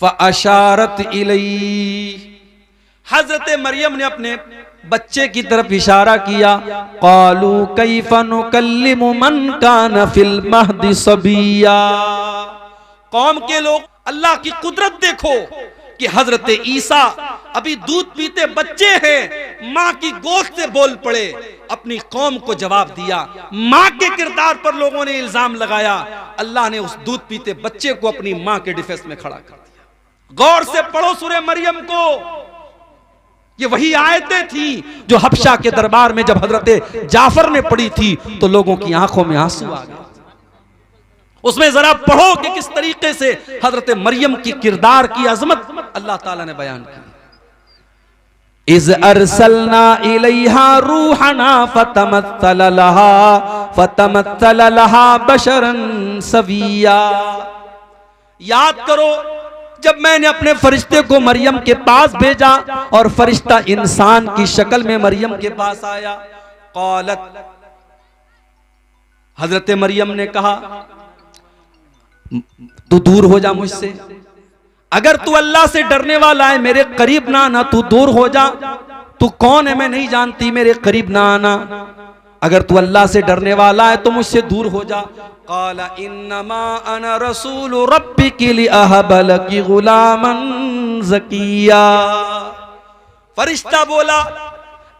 फ़अशारत इलैहि, हजरत मरियम ने अपने बच्चे की तरफ इशारा किया। क़ालू कैफ़ नुकल्लिमु मन कान फिल महदि सबिया। कौम के लोग, अल्लाह की कुदरत देखो कि हजरत ईसा अभी दूध पीते बच्चे हैं, माँ की गोद से बोल पड़े, अपनी कौम को जवाब दिया। माँ के किरदार पर लोगों ने इल्जाम लगाया, अल्लाह ने उस दूध पीते बच्चे को अपनी माँ के डिफेंस में खड़ा कर दिया। गौर से पढ़ो सूरह मरियम को, ये वही आयतें थी जो हबशा के दरबार में जब हजरत जाफर ने पढ़ी थी तो लोगों की आंखों में आंसू आ गए। उसमें जरा पढ़ो कि किस तरीके से हजरत मरियम की किरदार की अजमत अल्लाह ताला ने बयान की। इज़ अरसलना इलैहा रूहना फतमत्तल लहा बशरन सविया। याद करो जब मैंने अपने फरिश्ते को मरियम के पास भेजा और फरिश्ता इंसान की शक्ल में मरियम के पास आया। क़ालत, हजरत मरियम ने कहा, तू दूर हो जा मुझसे, अगर तू अल्लाह से डरने वाला है मेरे करीब ना आना, तू दूर हो जा। तू कौन है मैं नहीं जानती, मेरे करीब ना आना। अगर तू अल्लाह से डरने वाला है तो मुझसे दूर हो जा। क़ाला इन्नमा अना रसूलु रब्बिकी लिअहब लकी गुलामन ज़किया। फरिश्ता बोला,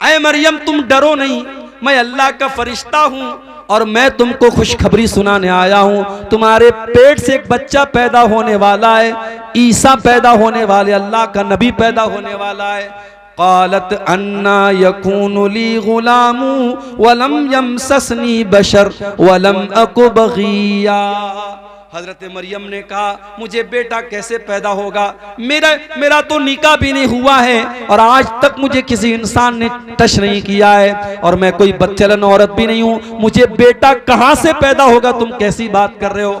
ऐ मरियम तुम डरो नहीं, मैं अल्लाह का फरिश्ता हूं और मैं तुमको खुशखबरी सुनाने आया हूं। तुम्हारे पेट से एक बच्चा पैदा होने वाला है, ईसा पैदा होने वाले, अल्लाह का नबी पैदा होने वाला है। क़ालत अन्ना यकूनु ली गुलामु वलम यमससनी बशर वलम अकु बग़िया। हजरत मरियम ने कहा, मुझे बेटा कैसे पैदा होगा, मेरा तो निकाह भी नहीं हुआ है और आज तक मुझे किसी इंसान ने टच नहीं किया है और मैं कोई बच्चलन औरत भी नहीं हूं, मुझे बेटा कहां से पैदा होगा, तुम कैसी बात कर रहे हो।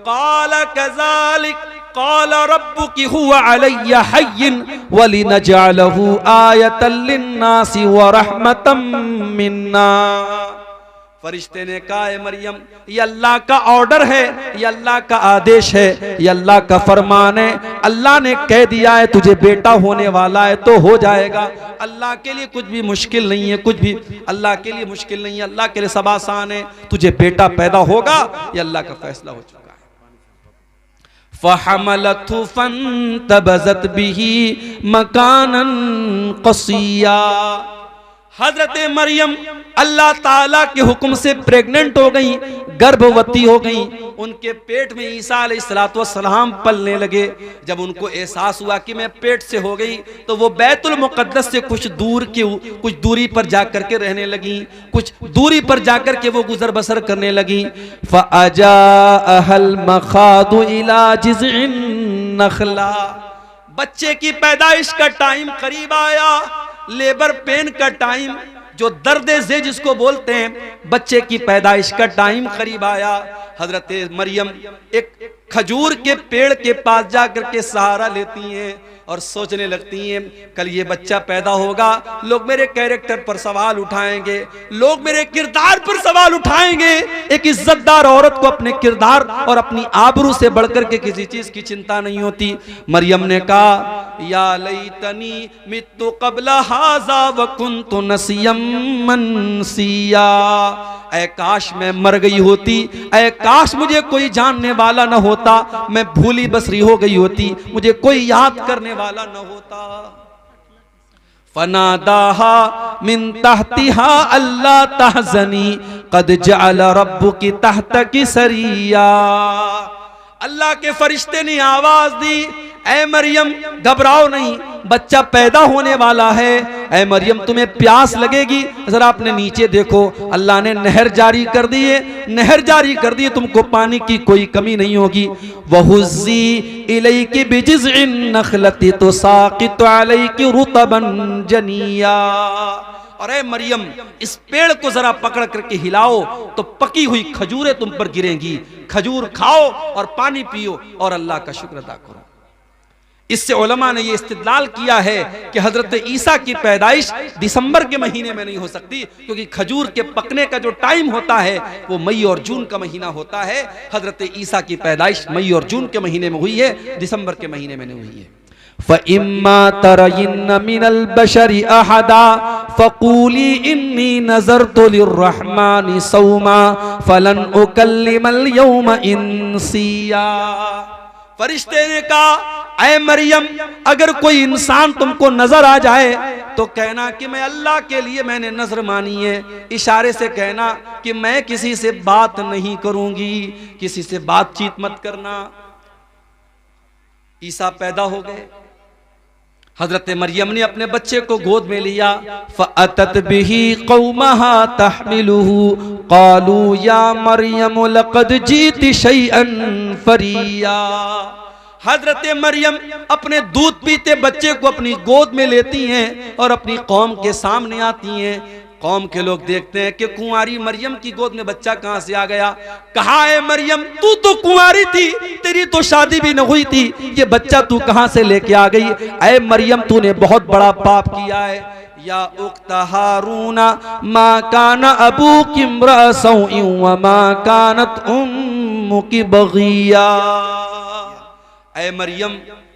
क़ाल कज़ालिक क़ाल रब्बुकी हुवा अलय्या हय्यिन वलिनजअलहु आयतल लिन्नासि व रहमतम मिन्ना। फरिश्ते ने कहा, है मरियम ये अल्लाह का ऑर्डर है, ये अल्लाह का आदेश है, ये अल्लाह का फरमान है। अल्लाह ने कह दिया है तुझे बेटा होने वाला है तो हो जाएगा। अल्लाह के लिए कुछ भी मुश्किल नहीं है, कुछ भी अल्लाह के लिए मुश्किल नहीं है, अल्लाह के लिए सब आसान है। तुझे बेटा पैदा होगा, ये अल्लाह का फैसला हो चुका है। फ़हमलतहु फ़ंतबज़त बिही मकानन क़सिया। हजरत मरियम अल्लाह ताला के हुक्म से प्रेग्नेंट हो गई, गर्भवती हो गई। उनके पेट में ईसा अलैहिस्सलातु वस्सलाम पलने लगे। जब उनको एहसास हुआ कि मैं पेट से हो गई तो वो बैतुल मुक़द्दस से कुछ दूरी पर जाकर के रहने लगी, कुछ दूरी पर जाकर के वो गुजर बसर करने लगी। फ़अजाअहल मख़ादु इला जिज़इन नख़ला। बच्चे की पैदाइश का टाइम करीब आया, लेबर पेन का टाइम, जो दर्द ज़े जिसको बोलते हैं, बच्चे की पैदाइश का टाइम करीब आया। हजरत मरियम एक खजूर के पेड़ के पास जाकर के सहारा लेती हैं और सोचने लगती हैं कल ये बच्चा पैदा होगा, लोग मेरे कैरेक्टर पर सवाल उठाएंगे, लोग मेरे किरदार पर सवाल उठाएंगे। एक इज्जतदार औरत को अपने किरदार और अपनी आबरू से बढ़कर के किसी चीज की चिंता नहीं होती। मरियम ने कहा, या लैतनी मित्तु क़ब्ल हाज़ा व कुन्तु नसियम मनसिया। ऐ काश मैं मर गई होती, ऐ काश मुझे कोई जानने वाला न होता, मैं भूली बसरी हो गई होती, मुझे कोई याद करने वाला न होता। फनादाहा मिन तहतिहा अल्ला तहज़नी क़द जअल रब्बुकी तहतकी सरिया। अल्लाह के फरिश्ते ने आवाज दी, ऐ मरियम घबराओ नहीं, बच्चा पैदा होने वाला है। ऐ मरियम तुम्हें प्यास लगेगी, जरा अपने नीचे देखो, अल्लाह ने नहर जारी कर दी है, नहर जारी कर दी है, तुमको पानी की कोई कमी नहीं होगी। वहुज़्ज़ी इलैकी बिजिज़इन नख़लति तुसाक़ितु अलैकी रुतबन जनिया। और ऐ मरियम इस पेड़ को जरा पकड़ करके हिलाओ तो पकी हुई खजूरें तुम पर गिरेंगी, खजूर खाओ और पानी पियो और अल्लाह का शुक्र अदा करो। इससे उलमा ने ये इस्तिदलाल किया है कि हजरत ईसा की पैदाइश दिसंबर के महीने में नहीं हो सकती, क्योंकि खजूर के पकने का जो टाइम होता है वो मई और जून का महीना होता है। हजरत ईसा की पैदाइश मई और जून के महीने में हुई है, दिसंबर के महीने में नहीं हुई है। फ़इम्मा तरयिन्न मिनल बशरि अहदा फ़क़ूली इन्नी नज़रतु लिर्रहमानि सौमा फ़लन उकल्लिमल यौमा इंसिया। फरिश्ते ने कहा, ऐ मरियम, अगर कोई इंसान तुमको नजर आ जाए तो कहना कि मैं अल्लाह के लिए मैंने नजर मानी है। इशारे से कहना कि मैं किसी से बात नहीं करूंगी, किसी से बातचीत मत करना। ईसा पैदा हो गए। हजरत मरियम ने अपने बच्चे को गोद में लिया। फ़अतत बिही क़ौमहा तहमिलुहु क़ालू या मरियम लक़द जीति शैअन फ़रिया। हजरत मरियम अपने दूध पीते बच्चे को अपनी गोद में लेती हैं और अपनी कौम के सामने आती हैं। कौम के लोग देखते हैं कि कुंवारी मरियम की गोद में बच्चा कहां से आ गया। कहा, है मरियम, तू तो कुंवारी थी, तेरी तो शादी भी न हुई थी, ये बच्चा तू कहां से लेके आ गई। ऐ मरियम, तूने बहुत बड़ा पाप किया है। या उख्ता हारूना मा काना अबूकी इम्रा सौइन व मा कानत उम्मुकी बगिया। ऐ मरियम,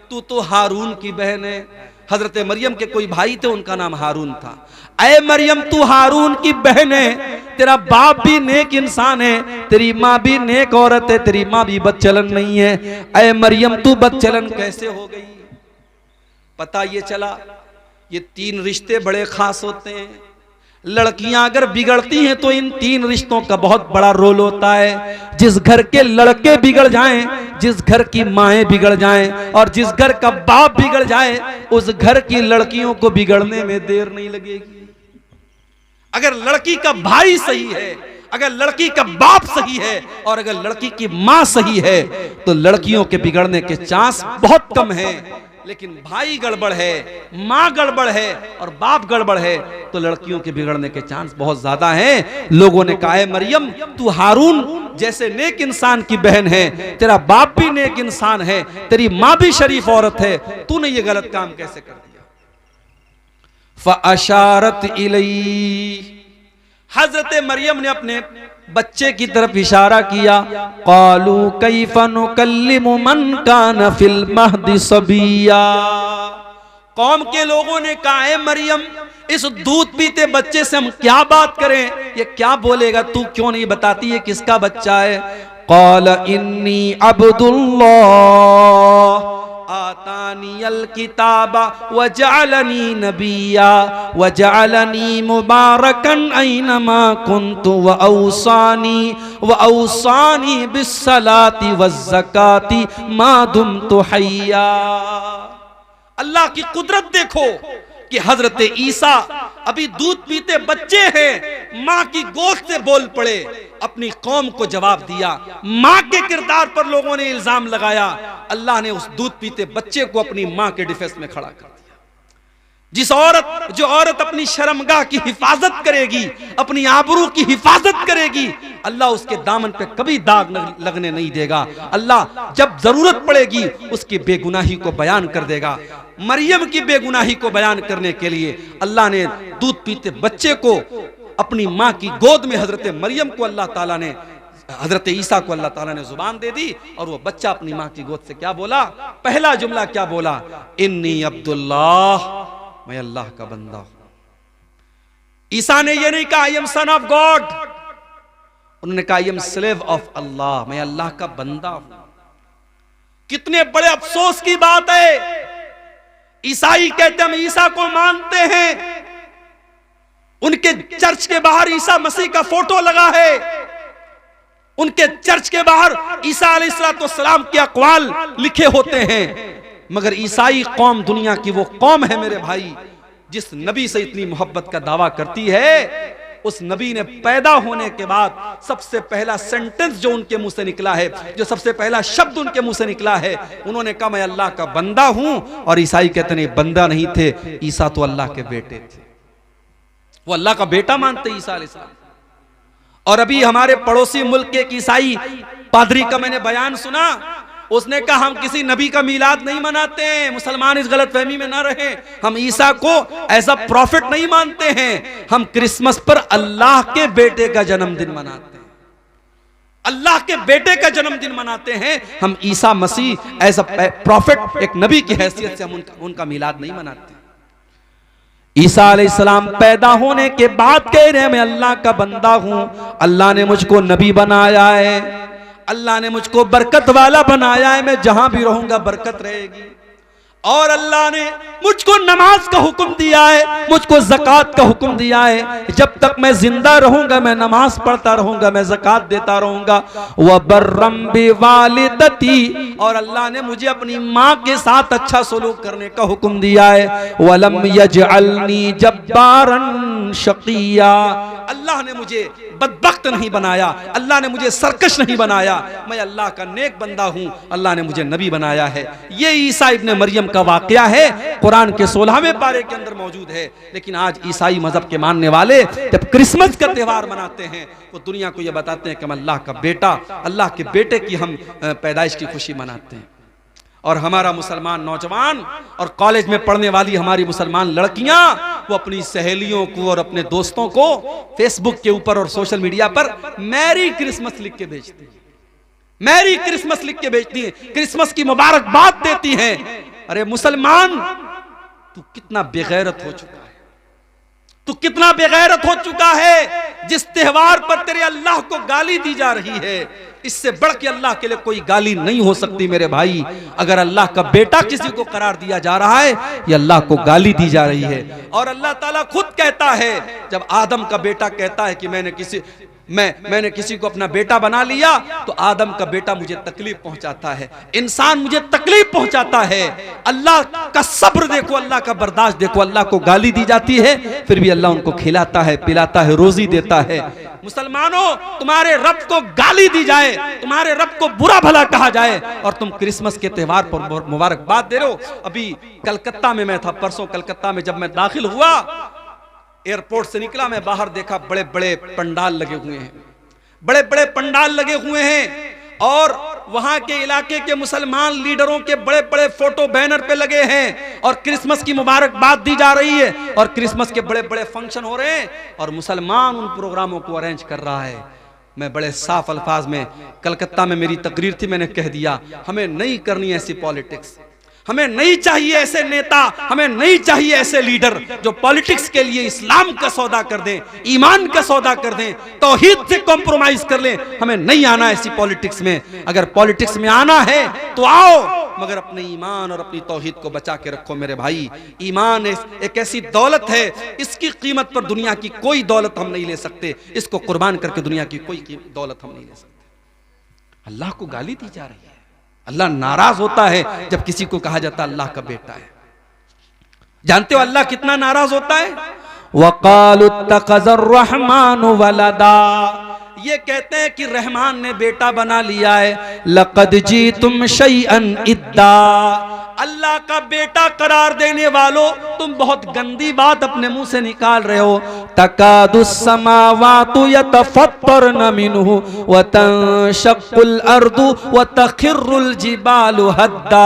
तू तो हारून की बहन है। हजरत मरियम के कोई भाई थे, उनका नाम हारून था। ऐ मरियम, तू हारून की बहन है, तेरा बाप भी नेक इंसान है, तेरी माँ भी नेक औरत है, तेरी माँ भी बदचलन नहीं है। ऐ मरियम, तू बदचलन कैसे हो गई। पता ये चला, ये 3 रिश्ते बड़े खास होते हैं। लड़कियां अगर बिगड़ती हैं तो इन 3 रिश्तों का बहुत बड़ा रोल होता है। जिस घर के लड़के बिगड़ जाएं, जिस घर की माएँ बिगड़ जाएं और जिस घर का बाप बिगड़ जाए, उस घर की लड़कियों को बिगड़ने में देर नहीं लगेगी। अगर लड़की का भाई सही है, अगर लड़की का बाप सही है और अगर लड़की की माँ सही है तो लड़कियों के बिगड़ने के चांस बहुत कम हैं। लेकिन भाई गड़बड़ है, माँ गड़बड़ है और बाप गड़बड़ है तो लड़कियों के बिगड़ने के चांस बहुत ज्यादा हैं। लोगों ने कहा, है मरियम, तू हारून जैसे नेक इंसान की बहन है, तेरा बाप भी नेक इंसान है, तेरी माँ भी शरीफ औरत है, तूने ये गलत काम कैसे कर दिया। फ़अशारत इलैहि, हजरत मरियम ने अपने बच्चे की तरफ इशारा किया। क़ालू कैफ़ नुकल्लिमु मन कान फिल महदि सबिया। कौम के लोगों ने कहा, है मरियम, इस दूध पीते बच्चे से हम क्या बात करें, ये क्या बोलेगा, तू क्यों नहीं बताती है किसका बच्चा है। क़ाल इन्नी अब्दुल्लाह आतानियल किताबा व जअलनी नबिया व जअलनी मुबारकन ऐनमा कुन्तु व औसानी बिस्सलाति वज़्ज़काति मा दुम्तु हय्या। अल्लाह की कुदरत देखो कि हजरत ईसा अभी दूध पीते बच्चे हैं, माँ की गोद से बोल पड़े, अपनी कौम को जवाब दिया। माँ के किरदार पर लोगों ने इल्जाम लगाया। अल्लाह ने उस दूध पीते बच्चे को अपनी माँ के डिफेंस में खड़ा कर दिया। जो औरत अपनी शर्मगाह की हिफाजत करेगी, अपनी आबरू की हिफाजत करेगी, अल्लाह उसके दामन पे कभी दाग लगने नहीं देगा। अल्लाह जब जरूरत पड़ेगी उसकी बेगुनाही को बयान कर देगा। मरियम की बेगुनाही को बयान करने के लिए अल्लाह ने दूध पीते बच्चे को अपनी माँ की गोद में हजरत मरियम को अल्लाह ताला ने, हजरत ईसा को अल्लाह ताला ने जुबान दे दी और वो बच्चा अपनी माँ की गोद से क्या बोला, पहला जुमला क्या बोला, इन्नी अब्दुल्लाह, मैं अल्लाह का बंदा हूं। ईसा ने यह नहीं कहा I am son of God, उन्होंने कहा आई एम स्लेव ऑफ अल्लाह, मैं अल्लाह का बंदा हूं। कितने बड़े अफसोस की बात है। ईसाई कहते हम ईसा को मानते हैं, उनके चर्च के बाहर ईसा मसीह का फोटो लगा है, उनके चर्च के बाहर ईसा अलैहिस्सलाम के अक़वाल लिखे होते हैं। मगर ईसाई कौम दुनिया की वो कौम है मेरे भाई, जिस नबी से इतनी मोहब्बत का दावा करती है, उस नबी ने पैदा होने के बाद सबसे पहला सेंटेंस जो उनके मुंह से निकला है, जो सबसे पहला शब्द उनके मुंह से निकला है, उन्होंने कहा मैं अल्लाह का बंदा हूं। और ईसाई कहते नहीं, बंदा नहीं थे, ईसा तो अल्लाह के बेटे थे, वो अल्लाह का बेटा मानते ईसा अलैहिस्सलाम। और अभी हमारे पड़ोसी मुल्क के एक ईसाई पादरी का मैंने बयान सुना, उसने कहा हम किसी नबी का मीलाद नहीं मनाते हैं, मुसलमान इस गलतफहमी में ना रहे, हम ईसा को एज अ प्रॉफिट नहीं मानते हैं, हम क्रिसमस पर अल्लाह के बेटे का जन्मदिन मनाते हैं, अल्लाह के बेटे का जन्मदिन मनाते हैं, हम Isa Masih as a profit एक नबी की हैसियत से हम उनका मीलाद नहीं मनाते। ईसा अलैहिस्सलाम पैदा होने के बाद कह रहे हैं मैं अल्लाह का बंदा हूं, अल्लाह ने मुझको नबी बनाया है, अल्लाह ने मुझको बरकत वाला बनाया है, मैं जहां भी रहूंगा बरकत रहेगी। और अल्लाह ने मुझको नमाज का हुक्म दिया है, मुझको ज़कात का हुक्म दिया है, जब तक मैं जिंदा रहूंगा मैं नमाज पढ़ता रहूंगा, मैं ज़कात देता रहूंगा। व बर्रम बिवालिदती, और अल्लाह ने मुझे अपनी माँ के साथ अच्छा सलूक करने का हुक्म दिया है। वलम यजअलनी जब्बारन शकिया, अल्लाह ने मुझे बदबख्त नहीं बनाया, अल्लाह ने मुझे सरकश नहीं बनाया, मैं अल्लाह का नेक बंदा हूं, अल्लाह ने मुझे नबी बनाया है। ये ईसा इब्न मरियम का वाकया है, कुरान के 16वें पारे के अंदर मौजूद है। लेकिन आज ईसाई मजहब के मानने वाले जब क्रिसमस का त्यौहार मनाते हैं वो दुनिया को ये बताते हैं कि हम अल्लाह का बेटा, अल्लाह के बेटे की हम पैदाइश की खुशी मनाते हैं। और हमारा मुसलमान नौजवान और कॉलेज में पढ़ने वाली हमारी मुसलमान लड़कियां वो अपनी सहेलियों को और अपने दोस्तों को फेसबुक के ऊपर और सोशल मीडिया पर मैरी क्रिसमस लिख के भेजती हैं, मैरी क्रिसमस लिख के भेजती हैं, क्रिसमस की मुबारकबाद देती हैं। अरे मुसलमान, तू कितना बेगैरत हो चुका है, तू कितना बेगैरत हो चुका है। जिस त्योहार पर तेरे अल्लाह को गाली दी जा रही है, इससे बढ़ के अल्लाह के लिए कोई गाली नहीं हो सकती मेरे भाई। अगर अल्लाह का बेटा किसी को करार दिया जा रहा है, ये अल्लाह को गाली दी जा रही है। और अल्लाह ताला खुद कहता है, जब आदम का बेटा कहता है कि मैंने किसी को अपना बेटा बना लिया, तो आदम का बेटा मुझे तकलीफ पहुंचाता है, इंसान मुझे तकलीफ पहुंचाता है। अल्लाह का सब्र देखो, अल्लाह का बर्दाश्त देखो। अल्लाह को गाली दी जाती है, फिर भी अल्लाह उनको खिलाता है, पिलाता है, रोजी देता है। मुसलमानों, तुम्हारे रब को गाली दी जाए, तुम्हारे रब को बुरा भला कहा जाए, और तुम क्रिसमस के त्यौहार पर मुबारकबाद दे रहे हो। अभी कलकत्ता में मैं था, परसों कलकत्ता में जब मैं दाखिल हुआ, एयरपोर्ट से निकला, मैं बाहर देखा बड़े बड़े पंडाल लगे हुए हैं, बड़े बड़े पंडाल लगे हुए हैं, और वहां के इलाके के मुसलमान लीडरों के बड़े बड़े फोटो बैनर पे लगे हैं, और क्रिसमस की मुबारकबाद दी जा रही है, और क्रिसमस के बड़े बड़े फंक्शन हो रहे हैं, और मुसलमान उन प्रोग्रामों को अरेंज कर रहा है। मैं बड़े साफ अल्फाज में, कलकत्ता में मेरी तकरीर थी, मैंने कह दिया हमें नहीं करनी ऐसी पॉलिटिक्स, हमें नहीं चाहिए ऐसे नेता, हमें नहीं चाहिए ऐसे लीडर जो पॉलिटिक्स के लिए इस्लाम का सौदा कर दें, ईमान का सौदा कर दें, तौहीद से कॉम्प्रोमाइज कर लें। हमें नहीं आना ऐसी पॉलिटिक्स में। अगर पॉलिटिक्स में आना है तो आओ, मगर अपने ईमान और अपनी तौहीद को बचा के रखो मेरे भाई। ईमान एक ऐसी दौलत है, इसकी कीमत पर दुनिया की कोई दौलत हम नहीं ले सकते, इसको कुर्बान करके दुनिया की कोई दौलत हम नहीं ले सकते। अल्लाह को गाली दी जा रही है, अल्लाह नाराज होता है जब किसी को कहा जाता है अल्लाह का बेटा है। जानते हो अल्लाह कितना नाराज होता है? वक़ालु इत्तख़ज़र रहमानु वलदा, ये कहते हैं कि रहमान ने बेटा बना लिया है। लक़द जीतुम शैअन इद्दा, अल्लाह का बेटा करार देने वालों, तुम बहुत गंदी बात अपने मुंह से निकाल रहे हो। तकादुस समावातु यतफत्तरन मिन्हु व तंशक्कुल अर्दु व तखिर्रुल जिबालु हद्दा,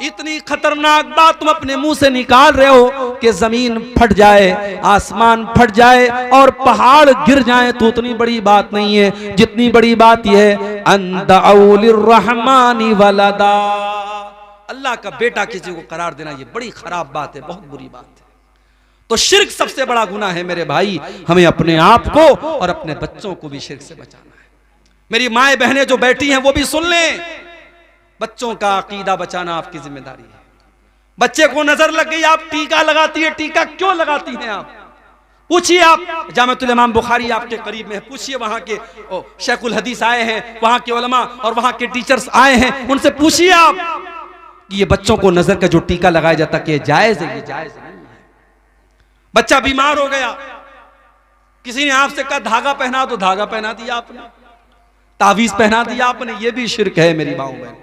इतनी खतरनाक बात तुम अपने मुंह से निकाल रहे हो कि जमीन फट जाए, आसमान फट जाए और पहाड़ गिर जाए तो उतनी बड़ी बात नहीं है जितनी बड़ी बात यह है अंदअउ लिर्रहमानि वलदा, अल्लाह का बेटा किसी को करार देना ये बड़ी खराब बात है, बहुत बुरी बात है। तो शिर्क सबसे बड़ा गुनाह है मेरे भाई। हमें अपने आप को और अपने बच्चों को भी शिर्क से बचाना है। मेरी माएं बहनें जो बैठी हैं वो भी सुन लें, बच्चों का अकीदा बचाना आपकी जिम्मेदारी है। बच्चे को नजर लग गई, आप टीका लगाती है, टीका क्यों लगाती हैं आप? पूछिए, आप जामिअतुल इमाम बुखारी आपके करीब में है, पूछिए वहां के शेखुल हदीस आए हैं, वहां के उलमा और वहां के टीचर्स आए हैं, उनसे पूछिए आप कि ये बच्चों को नजर का जो टीका लगाया जाता कि ये जायज है, ये जायज नहीं है। बच्चा बीमार हो गया, किसी ने आपसे कहा धागा पहना, तो धागा पहना दिया आपने, तावीज पहना दिया आपने, ये भी शिर्क है मेरी माओ बहन,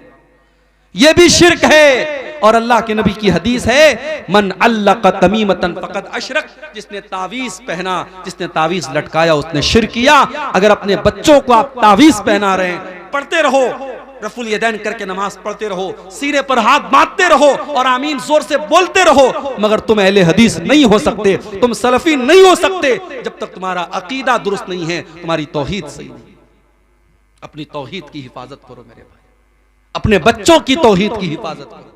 ये भी शिर्क है। और अल्लाह के नबी की हदीस है, मन अल्लक़ तमीमतन फ़क़द अशरक, जिसने तावीज पहना, जिसने तावीज लटकाया उसने शिर्क किया। अगर अपने बच्चों को आप तावीज पहना रहे हैं, पढ़ते रहो, रफुल यदैन करके नमाज पढ़ते रहो, सीने पर हाथ बांधते रहो और आमीन जोर से बोलते रहो, मगर तुम अहले हदीस नहीं हो सकते, तुम सलफी नहीं हो सकते जब तक तुम्हारा अकीदा दुरुस्त नहीं है, तुम्हारी तौहीद सही नहीं। अपनी तौहीद की हिफाजत करो मेरे भाई, अपने बच्चों की तौहीद की हिफाजत करो।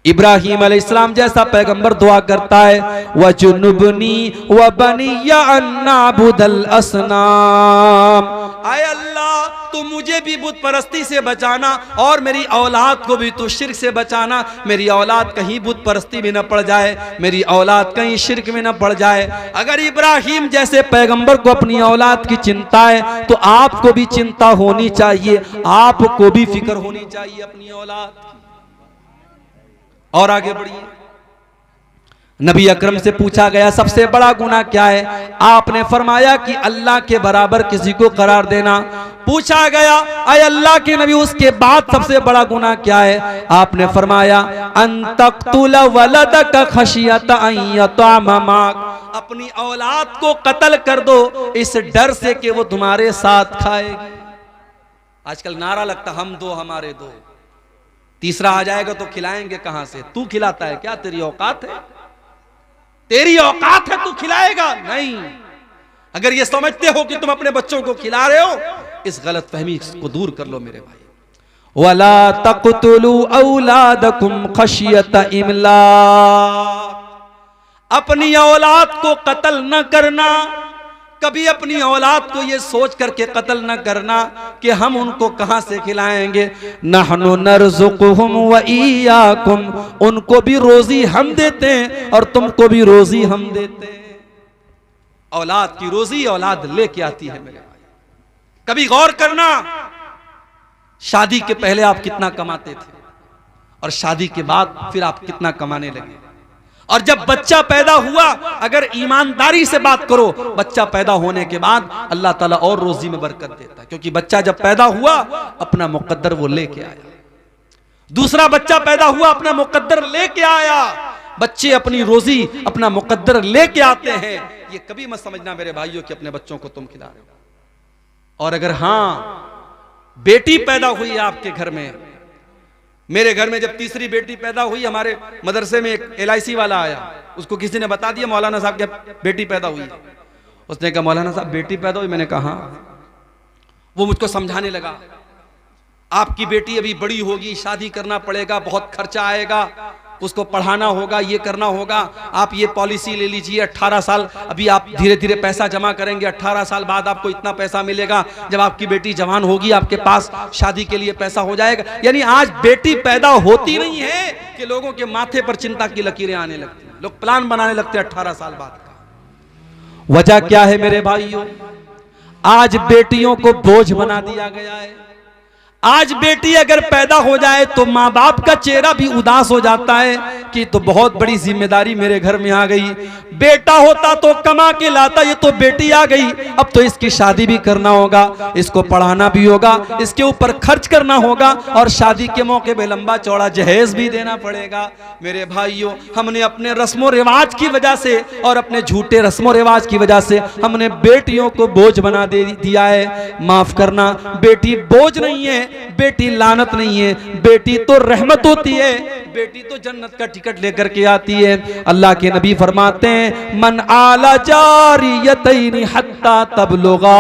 इब्राहिम अलैहिस्सलाम जैसा पैगंबर दुआ करता है, वजुनुबनी व बनिया अन्नाबुदल असनाम, आए अल्लाह तू मुझे भी बुत परस्ती से बचाना और मेरी औलाद को भी तू शिर्क से बचाना, मेरी औलाद कहीं बुत परस्ती में न पड़ जाए, मेरी औलाद कहीं शिर्क में न पड़ जाए। अगर इब्राहिम जैसे पैगंबर को अपनी औलाद की चिंता है तो आपको भी चिंता होनी चाहिए, आपको भी फिक्र होनी चाहिए अपनी औलाद की। और आगे बढ़िए, नबी अकरम से पूछा गया सबसे बड़ा गुनाह क्या है, आपने फरमाया कि अल्लाह के बराबर किसी को करार देना। पूछा गया अय अल्लाह के नबी उसके बाद सबसे बड़ा गुनाह क्या है, आपने फरमाया अन तक़्तुल वलदक खशियत अन यतअम माक, अपनी औलाद को कत्ल कर दो इस डर से कि वो तुम्हारे साथ खाएगी। आजकल नारा लगता हम दो हमारे दो, तीसरा आ जाएगा तो खिलाएंगे कहां से, तू खिलाता है क्या, तेरी औकात है, तेरी औकात है तू खिलाएगा नहीं। अगर ये समझते हो कि तुम अपने बच्चों को खिला रहे हो, इस गलत फहमी को दूर कर लो मेरे भाई। वला तक़तुलू औलादकुम खशियत इमलाक, अपनी औलाद को कत्ल न करना, कभी अपनी औलाद को ये सोच करके कत्ल न करना कि हम उनको कहां से खिलाएंगे। नहनु नरज़ुकुहुम व इय्याकुम, उनको भी रोजी हम देते हैं और तुमको भी रोजी हम देते हैं। औलाद की रोजी औलाद लेके आती है मेरे भाई। कभी गौर करना, शादी के पहले आप कितना कमाते थे और शादी के बाद फिर आप कितना कमाने लगे। और जब बच्चा पैदा हुआ, अगर ईमानदारी से बात करो, बच्चा पैदा होने के बाद अल्लाह ताला और रोजी में बरकत देता है, क्योंकि बच्चा जब पैदा हुआ अपना मुकद्दर वो लेके आया। दूसरा बच्चा पैदा हुआ, अपना मुकद्दर लेके आया। बच्चे अपनी रोजी अपना मुकद्दर लेके आते हैं। ये कभी मत समझना मेरे भाइयों कि अपने बच्चों को तुम खिला रहे हो। और अगर हां बेटी पैदा हुई आपके घर में, मेरे घर में जब तीसरी बेटी पैदा हुई, हमारे मदरसे में एक LIC वाला आया, उसको किसी ने बता दिया मौलाना साहब की बेटी पैदा हुई। उसने कहा मौलाना साहब बेटी पैदा हुई, मैंने कहा वो मुझको समझाने लगा, आपकी बेटी अभी बड़ी होगी, शादी करना पड़ेगा, बहुत खर्चा आएगा, उसको पढ़ाना होगा, ये करना होगा, आप ये पॉलिसी ले लीजिए, 18 साल अभी आप धीरे धीरे पैसा जमा करेंगे, 18 साल बाद आपको इतना पैसा मिलेगा, जब आपकी बेटी जवान होगी आपके पास शादी के लिए पैसा हो जाएगा। यानी आज बेटी पैदा होती नहीं है कि लोगों के माथे पर चिंता की लकीरें आने लगती हैं, लोग प्लान बनाने लगते हैं 18 साल बाद का। वजह क्या है मेरे भाइयों, आज बेटियों को बोझ बना दिया गया है। आज बेटी अगर पैदा हो जाए तो माँ बाप का चेहरा भी उदास हो जाता है कि तो बहुत बड़ी जिम्मेदारी मेरे घर में आ गई। बेटा होता तो कमा के लाता, ये तो बेटी आ गई, अब तो इसकी शादी भी करना होगा, इसको पढ़ाना भी होगा, इसके ऊपर खर्च करना होगा और शादी के मौके पे लंबा चौड़ा जहेज भी देना पड़ेगा। मेरे भाइयों, हमने अपने रस्मो रिवाज की वजह से और अपने झूठे रस्मो रिवाज की वजह से हमने बेटियों को बोझ बना दिया है। माफ करना, बेटी बोझ नहीं है, बेटी लानत नहीं है, बेटी तो रहमत होती है, बेटी तो जन्नत का टिकट लेकर के आती है। अल्लाह के नबी फरमाते हैं मन आला जारियतैनि हत्ता तबलुगा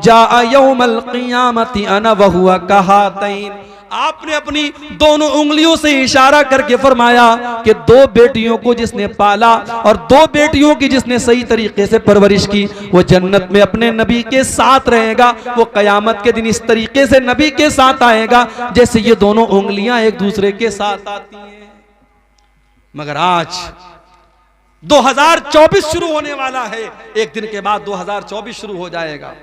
जा यौमल क़ियामति अना व हुवा कहातैन। आपने अपनी दोनों उंगलियों से इशारा करके फरमाया कि दो बेटियों को जिसने पाला और दो बेटियों की जिसने सही तरीके से परवरिश की, वो जन्नत में अपने नबी के साथ रहेगा। वो कयामत के दिन इस तरीके से नबी के साथ आएगा जैसे ये दोनों उंगलियां एक दूसरे के साथ आती हैं। मगर आज 2024 शुरू होने वाला है, एक दिन के बाद 2024 शुरू हो जाएगा।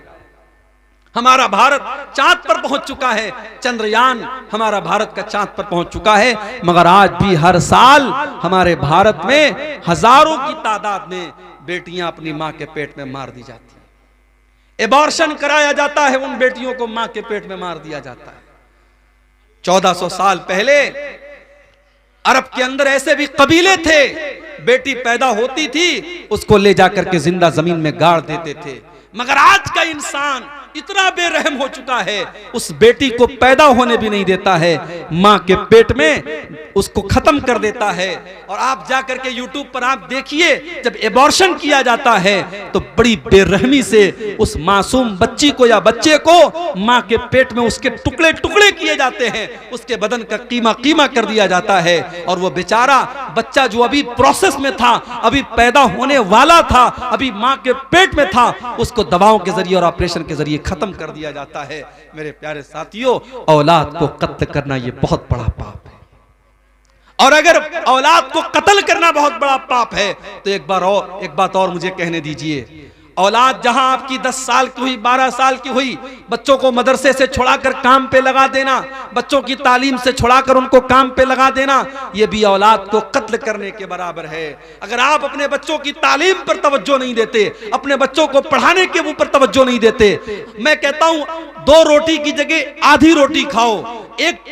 हमारा भारत चांद पर पहुंच चुका है, चंद्रयान हमारा भारत का चांद पर पहुंच चुका है, मगर आज भी हर साल हमारे भारत में हजारों की तादाद में बेटियां अपनी मां के पेट में मार दी जाती हैं। एबॉर्शन कराया जाता है, उन बेटियों को मां के पेट में मार दिया जाता है। 1400 साल पहले अरब के अंदर ऐसे भी कबीले थे, बेटी पैदा होती थी उसको ले जाकर के जिंदा जमीन में गाड़ देते थे। मगर आज का इंसान इतना बेरहम हो चुका है, उस बेटी को पैदा होने भी नहीं देता है, मां के पेट में उसको खत्म कर देता है। और आप जाकर के YouTube पर आप देखिए, जब एबॉर्शन किया जाता है तो बड़ी बेरहमी से उस मासूम बच्ची को या बच्चे को मां के पेट में उसके टुकड़े टुकड़े किए जाते हैं, उसके बदन का कीमा कीमा कर दिया जाता है। और वो बेचारा बच्चा जो अभी प्रोसेस में था, अभी पैदा होने वाला था, अभी मां के पेट में था, उसको दवाओं के जरिए और ऑपरेशन के जरिए खत्म कर दिया जाता है। मेरे प्यारे साथियों, औलाद को कत्ल करना ये बहुत बड़ा पाप है। और अगर औलाद को कत्ल करना बहुत बड़ा पाप है तो एक बात और मुझे कहने दीजिए, औलाद जहां आपकी 10 साल की हुई, 12 साल की हुई, बच्चों को मदरसे से छुड़ाकर काम पे लगा देना, बच्चों की तालीम से छुड़ाकर उनको काम पे लगा देना, यह भी औलाद को कत्ल करने के बराबर है। अगर आप अपने बच्चों की तालीम पर तवज्जो नहीं देते, अपने बच्चों को पढ़ाने के ऊपर तवज्जो नहीं देते, मैं कहता हूं 2 रोटी की जगह आधी रोटी खाओ,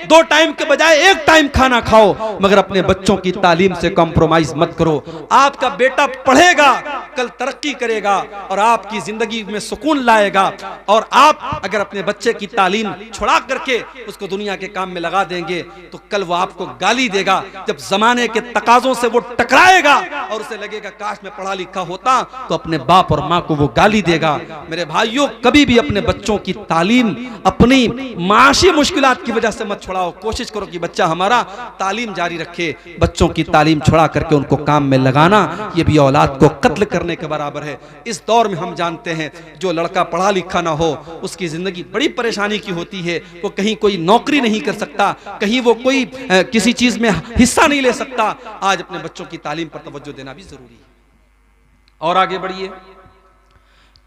2 टाइम के बजाय 1 टाइम खाना खाओ, मगर अपने बच्चों की तालीम से कॉम्प्रोमाइज मत करो। आपका बेटा पढ़ेगा, कल तरक्की करेगा और आपकी जिंदगी में सुकून लाएगा। और आप अगर अपने बच्चे की तालीम छुड़ा करके उसको दुनिया के काम में लगा देंगे तो कल वो आपको गाली देगा। जब जमाने के तकाजों से वो टकराएगा और उसे लगेगा काश मैं पढ़ा लिखा होता, तो अपने बाप और मां को वो गाली देगा। मेरे भाइयों, कभी भी अपने बच्चों की तालीम अपनी माशी मुश्किलात की वजह से मत छुड़ाओ। कोशिश करो कि बच्चा हमारा तालीम जारी रखे। बच्चों की तालीम छुड़ा करके उनको काम में लगाना, ये भी औलाद को कत्ल करने के बराबर है। इस दौर में हम जानते हैं, जो लड़का पढ़ा लिखा ना हो उसकी जिंदगी बड़ी परेशानी की होती है। वो कहीं कोई नौकरी नहीं कर सकता, कहीं वो कोई किसी चीज में हिस्सा नहीं ले सकता। आज अपने बच्चों की तालीम पर तवज्जो देना भी जरूरी है। और आगे बढ़िए,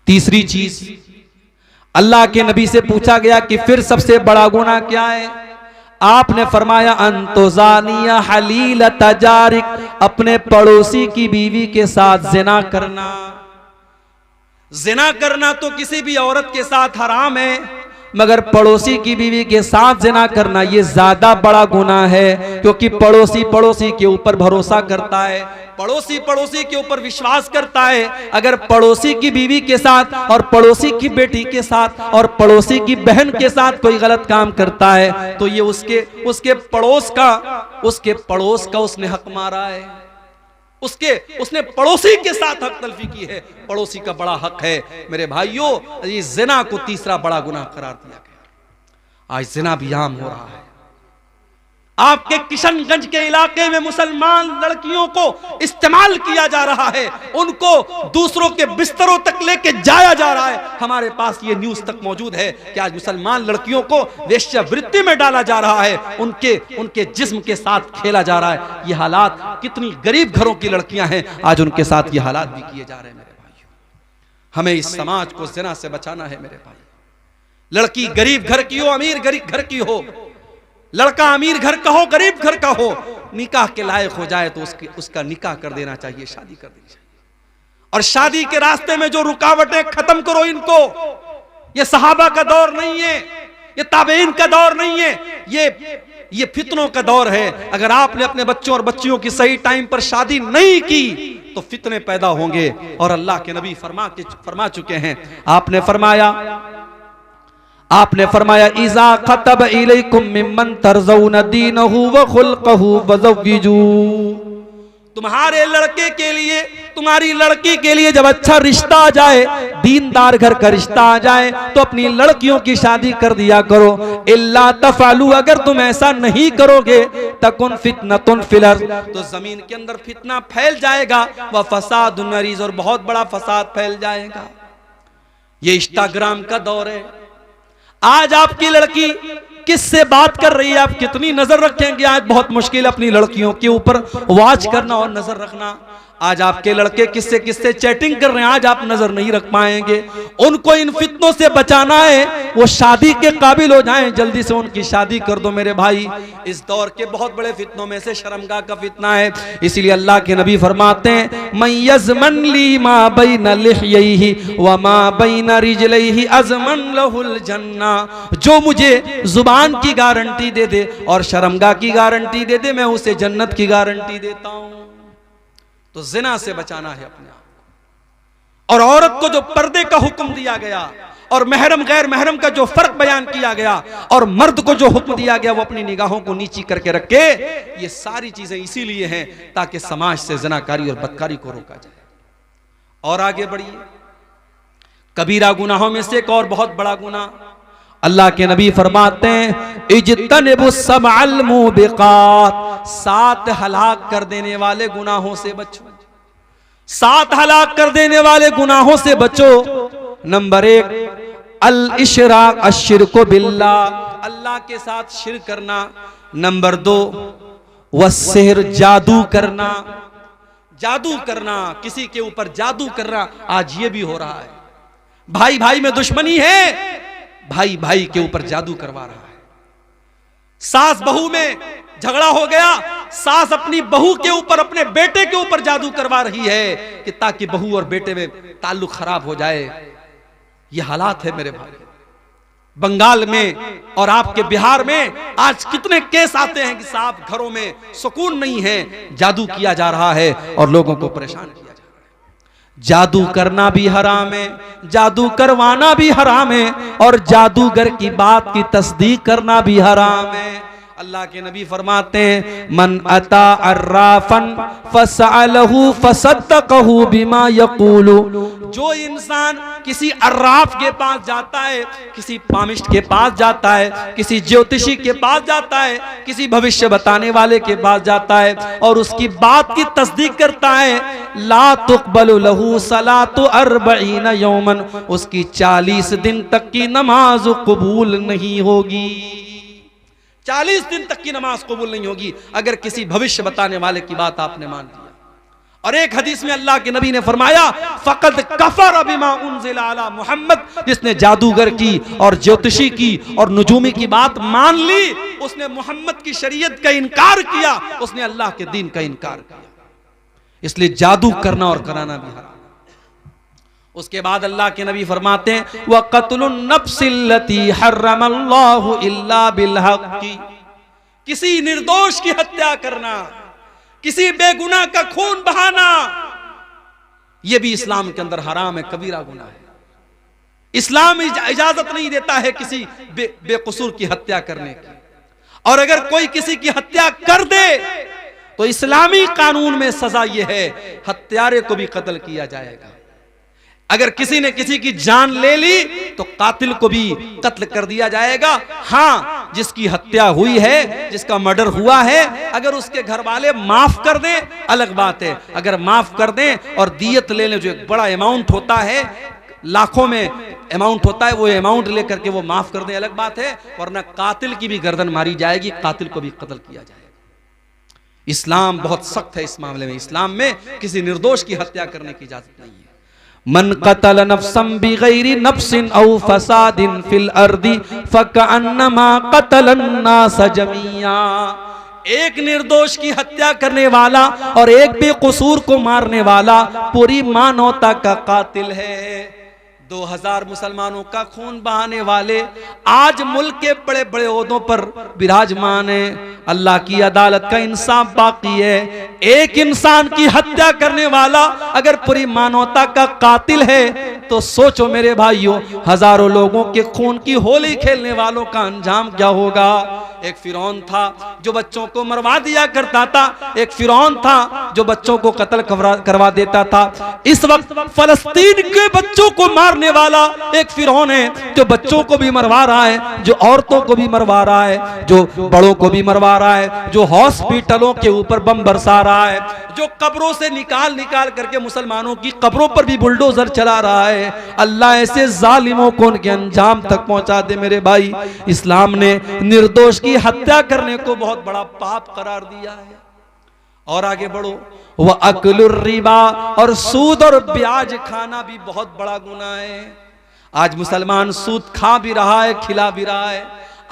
तीसरी चीज, अल्लाह के नबी से पूछा गया कि फिर सबसे बड़ा गुनाह क्या है? आपने फरमाया अंतुजानिया हलील तजारिक, अपने पड़ोसी की बीवी के साथ जिना करना। जिना करना तो किसी भी औरत के साथ हराम है, मगर पड़ोसी की बीवी के साथ जिना करना ये ज्यादा बड़ा गुनाह है, क्योंकि पड़ोसी पड़ोसी के ऊपर भरोसा करता है, पड़ोसी पड़ोसी के ऊपर विश्वास करता है। अगर पड़ोसी की बीवी के साथ और पड़ोसी की बेटी के साथ और पड़ोसी की बहन के साथ कोई गलत काम करता है तो ये उसके पड़ोस का उसने हक मारा है, उसने पड़ोसी के साथ हक तलफी की है। पड़ोसी का बड़ा हक है। मेरे भाइयों, ये जिना को तीसरा बड़ा गुनाह करार दिया गया। आज जिना भी आम हो रहा है। आपके किशनगंज के इलाके में मुसलमान लड़कियों को इस्तेमाल किया जा रहा है, उनको दूसरों के बिस्तरों तक लेके जाया जा रहा है। हमारे पास ये न्यूज तक मौजूद है कि आज मुसलमान लड़कियों को वेश्यावृत्ति में डाला जा रहा है, उनके जिस्म के साथ खेला जा रहा है। ये हालात, कितनी गरीब घरों की लड़कियां हैं, आज उनके साथ ये हालात भी किए जा रहे हैं। मेरे भाइयों, हमें इस समाज को जिना से बचाना है। मेरे भाई, लड़की गरीब घर की हो, अमीर गरीब घर की हो, लड़का अमीर घर का हो, गरीब घर का हो, निकाह के लायक हो जाए तो उसका निकाह कर देना चाहिए, शादी कर देनी चाहिए। और शादी के रास्ते में जो रुकावटें, खत्म करो इनको। ये सहाबा का दौर नहीं है, ये ताबेइन का दौर नहीं है, ये फितनों का दौर है। अगर आपने अपने बच्चों और बच्चियों की सही टाइम पर शादी नहीं की तो फितने पैदा होंगे। और अल्लाह के नबी फरमा चुके हैं, आपने फरमाया इज़ा खतब इलैकुम मिम्मन तरज़ौन दीनहु व खुल्क़हु फ़ज़व्विजू। तुम्हारे लड़के के लिए, तुम्हारी लड़की के लिए जब अच्छा रिश्ता आ जाए, दीनदार घर का रिश्ता आ जाए, तो अपनी लड़कियों की शादी कर दिया करो। इल्ला तफ़अलू, अगर तुम ऐसा नहीं करोगे, तकुन फितनतुन फिल अर्ज़, तो जमीन के अंदर फितना फैल जाएगा, व फ़सादुन अरीज़, और बहुत बड़ा फसाद फैल जाएगा। ये इंस्टाग्राम का दौर है। आज आपकी लड़की किससे बात कर रही है, आप कितनी नजर रखेंगे? आज बहुत मुश्किल अपनी लड़कियों के ऊपर वॉच करना और नजर रखना। आज आपके लड़के किससे चैटिंग कर रहे हैं, आज आप नजर नहीं रख पाएंगे। उनको इन फितनों से बचाना है, वो शादी के काबिल हो जाएं, जल्दी से उनकी शादी कर दो। मेरे भाई, इस दौर के बहुत बड़े फितनों में से शर्मगाह का फितना है। इसीलिए अल्लाह के नबी फरमाते हैं, मन यज़मन ली मा बैन लिह्यैहि व मा बैन रिजलैहि अज़मन लहुल जन्ना। जो मुझे जुबान की गारंटी दे दे और शर्मगाह की गारंटी दे दे, मैं उसे जन्नत की गारंटी देता हूं। तो जिना से बचाना है अपने आप को। और औरत को जो पर्दे का हुक्म दिया गया, और महरम गैर महरम का जो फर्क बयान किया गया और मर्द को जो हुक्म दिया गया वो अपनी निगाहों को नीची करके रखे, ये सारी चीजें इसीलिए हैं ताकि समाज से ज़नाकारी और बदकारी को रोका जाए। और आगे बढ़िए, कबीरा गुनाहों में से एक और बहुत बड़ा गुनाह, अल्लाह के नबी फरमाते हैं इज्तनिबुस सबअल मुबिकात, 7 हलाक कर देने वाले गुनाहों से बचो, 7 हलाक कर देने वाले गुनाहों से बचो। नंबर 1 अल इशराक अश्शिरकु बिल्लाह, अल्लाह के साथ शिर्क करना। नंबर 2 वस्सिहर, जादू करना, जादू करना, किसी के ऊपर जादू करना। आज ये भी हो रहा है, भाई भाई में दुश्मनी है, भाई भाई के ऊपर जादू करवा रहा है। सास बहू में झगड़ा हो गया, सास अपनी बहू के ऊपर, अपने बेटे के ऊपर जादू करवा रही है कि ताकि बहू और बेटे में ताल्लुक खराब हो जाए। ये हालात है मेरे भाई। बंगाल में और आपके बिहार में आज कितने केस आते हैं कि साहब घरों में सुकून नहीं है, जादू किया जा रहा है और लोगों को परेशान किया जा रहा है। जादू करना भी हराम है, जादू करवाना भी हराम है और जादूगर की बात की तस्दीक करना भी हराम है। अल्लाह के नबी फरमाते हैं मन अता अर्राफन फसअलहु फसद्दक़हु बिमा यक़ूलु, जो इंसान किसी अर्राफ के पास जाता है, किसी पामिस्ट के पास जाता है, किसी ज्योतिषी के पास जाता है, किसी भविष्य बताने वाले के पास जाता है और उसकी बात की तस्दीक करता है, ला तुक़बलु लहू सलातु अर्बईन यौमन, उसकी 40 दिन तक की नमाज कबूल नहीं होगी। 40 दिन तक की नमाज कबूल नहीं होगी अगर किसी भविष्य बताने वाले की बात आपने मान लिया। और एक हदीस में अल्लाह के नबी ने फरमाया फ़क़द कफ़र बिमा उन्ज़िला अला मुहम्मद, जिसने जादूगर की और ज्योतिषी की और नुजूमी की बात मान ली, उसने मोहम्मद की शरीयत का इनकार किया, उसने अल्लाह के दीन का इनकार किया। इसलिए जादू करना और कराना भी हराम। उसके बाद अल्लाह के नबी फरमाते हैं व क़त्लुन नफ्सिल्लती हर्रमल्लाहु इल्ला बिलहक़्क़ि, किसी निर्दोष की हत्या करना, किसी बेगुनाह का खून बहाना, यह भी इस्लाम के अंदर हराम है, कबीरा गुनाह है। इस्लाम इजाजत नहीं देता है किसी बेकसूर की हत्या करने की, और अगर कोई किसी की हत्या कर दे तो इस्लामी कानून में सजा यह है हत्यारे को भी कत्ल किया जाएगा। अगर किसी ने किसी की जान ले ली तो कातिल को भी कत्ल कर दिया जाएगा। हाँ, जिसकी हत्या हुई है, जिसका मर्डर हुआ है, अगर उसके घर वाले माफ कर दें अलग बात है। अगर माफ कर दें और दियत ले लें, जो एक बड़ा अमाउंट होता है, लाखों में अमाउंट होता है, वो अमाउंट लेकर के वो माफ कर दें अलग बात है, वरना कातिल की भी गर्दन मारी जाएगी, कातिल को भी कत्ल किया जाएगा। इस्लाम बहुत सख्त है इस मामले में। इस्लाम में किसी निर्दोष की हत्या करने की इजाजत नहीं है। मन क़तल नफ्सन बिग़ैरि नफ्सिन औ फ़सादिन फ़िल अर्दि फ़कअन्नमा क़तलन नास जमीआ, एक निर्दोष की हत्या करने वाला और एक बेकसूर को मारने वाला पूरी मानवता का कातिल है। 2000 मुसलमानों का खून बहाने वाले आज मुल्क के बड़े बड़े ओहदों पर विराजमान है। अल्लाह की अदालत का इंसाफ बाकी है। एक इंसान की हत्या करने वाला अगर पूरी मानवता का कातिल है तो सोचो मेरे भाइयों, हजारों लोगों के खून की होली खेलने वालों का अंजाम क्या होगा। एक फिरौन था जो बच्चों को मरवा दिया करता था, एक फिरौन था जो बच्चों को कत्ल करवा देता था। इस वक्त फलस्तीन के बच्चों को मारने वाला एक फिरौन है जो बच्चों को भी मरवा रहा है, जो औरतों को भी मरवा रहा है, जो बड़ों को भी मरवा रहा है, जो हॉस्पिटलों के ऊपर बम बरसा रहा है, जो कब्रों से निकाल निकाल करके मुसलमानों की कब्रों पर भी बुलडोजर चला रहा है। अल्लाह ऐसे जालिमों को उनके अंजाम तक पहुंचा दे मेरे भाई। इस्लाम ने निर्दोष की हत्या करने को बहुत बड़ा पाप करार दिया है। और आगे बढ़ो, वह अक्लुर रिबा, और सूद और ब्याज खाना भी बहुत बड़ा गुनाह है। आज मुसलमान सूद खा भी रहा है, खिला भी रहा है।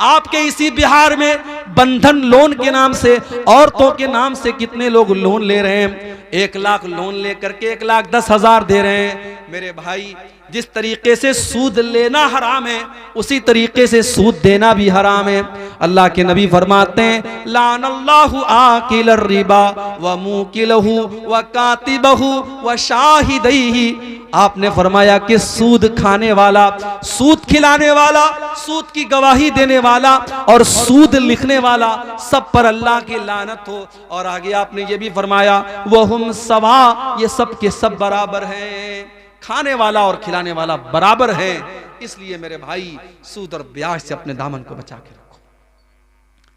आपके इसी बिहार में बंधन लोन के नाम से, औरतों के नाम से कितने लोग लोन ले रहे हैं। 1 लाख लोन लेकर के 1,10,000 दे रहे हैं। मेरे भाई जिस तरीके से सूद लेना हराम है उसी तरीके से सूद देना भी हराम है। अल्लाह के नबी फरमाते हैं लानल्लाहु आकिल रिबा व मुकिलहु व कातिबहु व शाहिदैहि। आपने फरमाया कि सूद खाने वाला, सूद खिलाने वाला, सूद की गवाही देने वाला और सूद लिखने वाला, सब पर अल्लाह की लानत हो। और आगे आपने ये भी फरमाया वहुम सवा, ये सब के सब बराबर हैं, खाने वाला और खिलाने वाला बराबर है। इसलिए मेरे भाई सूद और ब्याज से अपने दामन को बचा के रखो।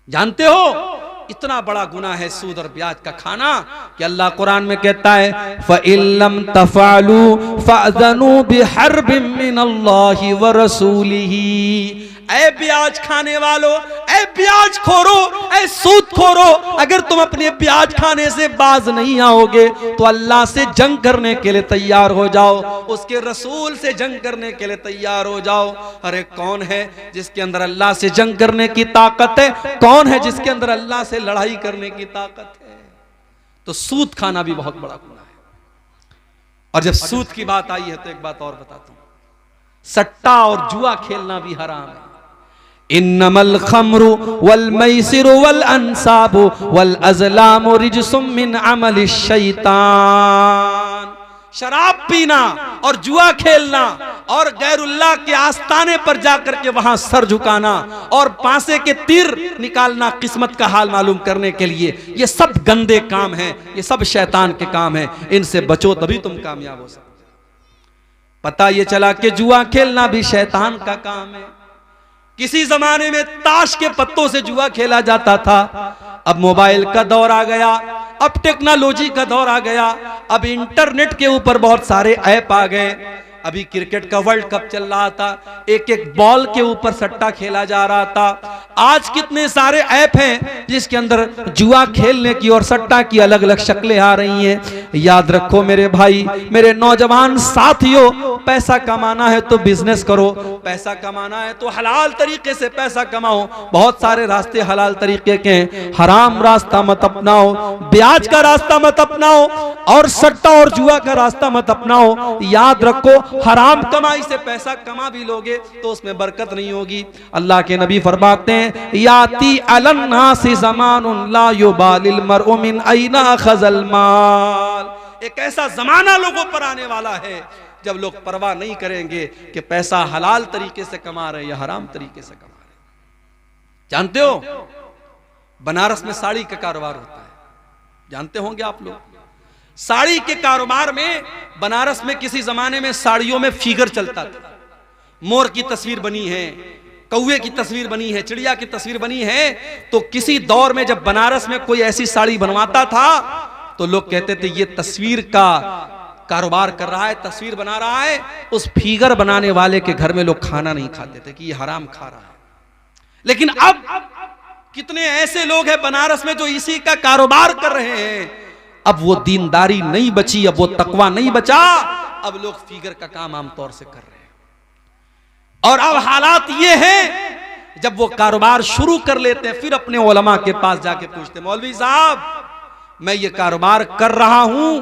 जानते हो इतना बड़ा गुनाह है सूद और ब्याज का खाना कि अल्लाह कुरान में कहता है फ़इल्लम तफ़अलू फ़अज़नू बिहर्बिम मिनल्लाहि व रसूलिही। ऐ ब्याज खाने वालों, ऐ ब्याज खोरो, ऐ सूद खोरो, अगर तुम अपने ब्याज खाने से बाज नहीं आओगे तो अल्लाह से जंग करने के लिए तैयार हो जाओ, उसके रसूल से जंग करने के लिए तैयार हो जाओ। अरे कौन है जिसके अंदर अल्लाह से जंग करने की ताकत है? कौन है जिसके अंदर अल्लाह से लड़ाई करने की ताकत है? तो सूद खाना भी बहुत बड़ा गुनाह है। और जब सूद की बात आई है तो एक बात और बताता हूं, सट्टा और जुआ खेलना भी हराम है। इन्नमल खम्रु वल मैसिरु वल अंसाबु वल अज़लामु रिजसुम मिन अमलि शैतान। शराब पीना और जुआ खेलना और गैरुल्लाह के आस्ताने पर जाकर के वहां सर झुकाना और पासे के तीर निकालना किस्मत का हाल मालूम करने के लिए, ये सब गंदे काम हैं, ये सब शैतान के काम हैं। इनसे बचो तभी तुम कामयाब हो सकते। पता ये चला कि जुआ खेलना भी शैतान का काम है। किसी जमाने में ताश के पत्तों से जुआ खेला जाता था, अब मोबाइल का दौर आ गया, अब टेक्नोलॉजी का दौर आ गया, अब इंटरनेट के ऊपर बहुत सारे ऐप आ गए। अभी क्रिकेट का वर्ल्ड कप चल रहा था, एक एक बॉल के ऊपर सट्टा खेला जा रहा था। आज कितने सारे ऐप हैं जिसके अंदर जुआ खेलने की और सट्टा की अलग अलग शक्लें आ रही हैं। याद रखो मेरे भाई, मेरे नौजवान साथियों, पैसा कमाना है तो बिजनेस करो, पैसा कमाना है तो हलाल तरीके से पैसा कमाओ। बहुत सारे रास्ते हलाल तरीके के हैं, हराम रास्ता मत अपनाओ, ब्याज का रास्ता मत अपनाओ और सट्टा और जुआ का रास्ता मत अपनाओ। याद रखो हराम कमाई से पैसा कमा भी लोगे तो उसमें बरकत नहीं होगी। अल्लाह के नबी फरमाते हैं याती अलन्नासी ज़मानुन ला युबालिल मरउ मिन अयना अखज़ल माल। एक ऐसा जमाना लोगों पर आने वाला है जब लोग परवाह नहीं करेंगे कि पैसा हलाल तरीके से कमा रहे या हराम तरीके से कमा रहे। जानते हो बनारस में साड़ी का कारोबार होता है, जानते होंगे आप लोग। साड़ी के कारोबार में बनारस में किसी जमाने में साड़ियों में फिगर चलता था, मोर की तस्वीर बनी है, कौवे की तस्वीर बनी है, चिड़िया की तस्वीर बनी है। तो किसी दौर में जब बनारस में कोई ऐसी साड़ी बनवाता था तो लोग कहते थे ये तस्वीर का कारोबार कर रहा है, तस्वीर बना रहा है। उस फिगर बनाने वाले के घर में लोग खाना नहीं खाते थे कि ये हराम खा रहा है। लेकिन अब कितने ऐसे लोग हैं बनारस में जो इसी का कारोबार कर रहे हैं। अब वो दीनदारी नहीं बची, अब वो तकवा नहीं बचा, अब लोग फिगर का काम आमतौर से कर रहे हैं। और अब हालात ये हैं जब वो कारोबार शुरू कर लेते हैं फिर अपने उलमा के पास जाके पूछते मौलवी साहब मैं ये कारोबार कर रहा हूं,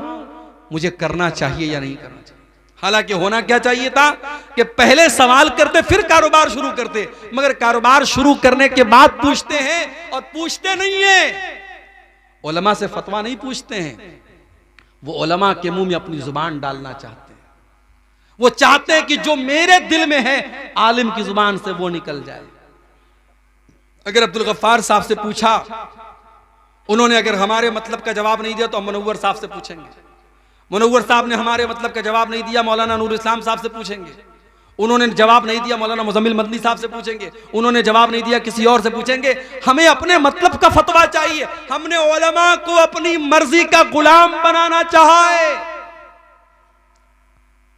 मुझे करना चाहिए या नहीं करना चाहिए। हालांकि होना क्या चाहिए था कि पहले सवाल करते फिर कारोबार शुरू करते, मगर कारोबार शुरू करने के बाद पूछते हैं और पूछते नहीं है। उलमा से फतवा नहीं पूछते हैं, वो उलमा के मुंह में अपनी जुबान डालना चाहते हैं। वो चाहते हैं कि जो मेरे दिल में है आलिम की जुबान से वो निकल जाए। अगर अब्दुल गफ्फार साहब से पूछा, उन्होंने अगर हमारे मतलब का जवाब नहीं दिया तो हम मुनव्वर साहब से पूछेंगे। मुनव्वर साहब ने हमारे मतलब का जवाब नहीं दिया, मौलाना नूर इस्लाम साहब से पूछेंगे। उन्होंने जवाब नहीं दिया, मौलाना मुज़म्मिल मदनी साहब से पूछेंगे। उन्होंने जवाब नहीं दिया, किसी और से पूछेंगे। हमें अपने मतलब का फतवा चाहिए। हमने उलमा को अपनी मर्जी का गुलाम बनाना चाहा है।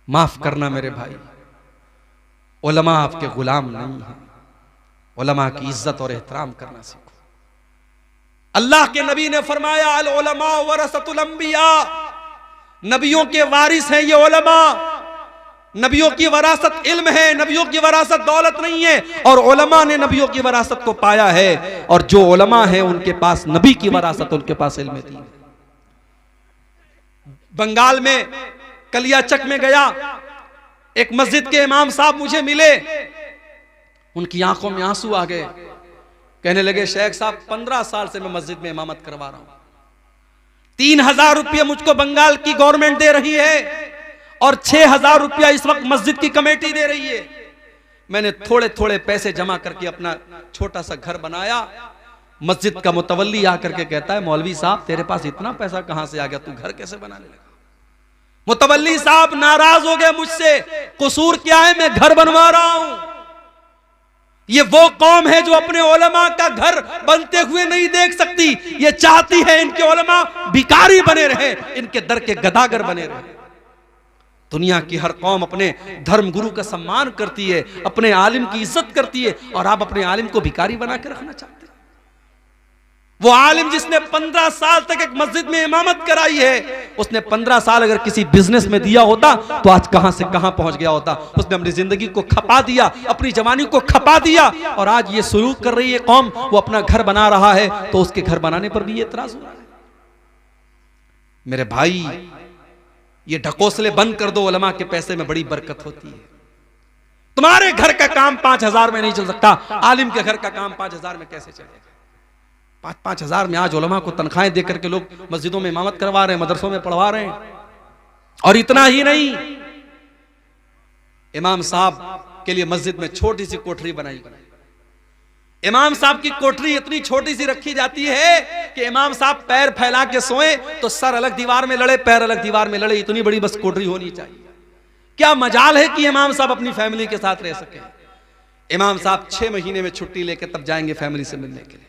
माफ करना मेरे भाई, उलमा आपके गुलाम नहीं है। उलमा की इज्जत और एहतराम करना सीखो। अल्लाह के नबी ने फरमाया अल उलमा वरसतुल अंबिया, नबियों के वारिस हैं ये उलमा। नबियों की वरासत इल्म है, नबियों की वरासत दौलत नहीं है। और उलमा ने नबियों की वरासत को पाया है, और जो उलमा है उनके पास नबी की वरासत, उनके पास इल्म थी। बंगाल में कलियाचक में गया, एक मस्जिद के इमाम साहब मुझे मिले, उनकी आंखों में आंसू आ गए। कहने लगे शेख साहब 15 साल से मैं मस्जिद में इमामत करवा रहा हूं, 3000 रुपया मुझको बंगाल की गवर्नमेंट दे रही है और 6000 रुपया इस वक्त मस्जिद की कमेटी दे रही है। मैंने थोड़े थोड़े पैसे जमा करके अपना छोटा सा घर बनाया। मस्जिद का मुतवल्ली आकर के कहता है मौलवी साहब तेरे पास इतना पैसा कहां से आ गया, तू घर कैसे बनाने लगा? मुतवल्ली साहब नाराज हो गए मुझसे, कसूर क्या है, मैं घर बनवा रहा हूं। ये वो कौम है जो अपने उलमा का घर बनते हुए नहीं देख सकती, ये चाहती है इनके उलमा भिखारी बने रहे, इनके दर के गदागर बने रहे। दुनिया की हर कौम अपने धर्म गुरु का सम्मान करती है, अपने आलिम की इज्जत करती है, और आप अपने आलिम को भिखारी बना के रखना चाहते हैं। वो आलिम जिसने 15 साल तक एक मस्जिद में इमामत कराई है, उसने 15 साल अगर किसी बिजनेस में दिया होता तो आज कहां से कहां पहुंच गया होता। उसने अपनी जिंदगी को खपा दिया, अपनी जवानी को खपा दिया, और आज ये सुलूक कर रही है कौम, वो अपना घर बना रहा है तो उसके घर बनाने पर भी ये एतराज हो रहा है। मेरे भाई, ये ढकोसले बंद कर दो, उलमा के पैसे में बड़ी बरकत होती है। तुम्हारे घर का काम 5000 में नहीं चल सकता, आलिम के घर का काम 5000 में कैसे चलेगा? 5-5 हजार में आज उलमा को तनख्वाहें देकर के लोग मस्जिदों में इमामत करवा रहे हैं, मदरसों में पढ़वा रहे हैं। और इतना ही नहीं, इमाम साहब के लिए मस्जिद में छोटी सी कोठरी बनाई। इमाम साहब की कोठरी इतनी छोटी सी रखी जाती है कि इमाम साहब पैर फैला के सोए तो सर अलग दीवार में लड़े, पैर अलग दीवार में लड़े, इतनी बड़ी बस कोठरी होनी चाहिए। क्या मजाल है कि इमाम साहब अपनी फैमिली के साथ रह सके। इमाम साहब 6 महीने में छुट्टी लेकर तब जाएंगे फैमिली से मिलने के लिए।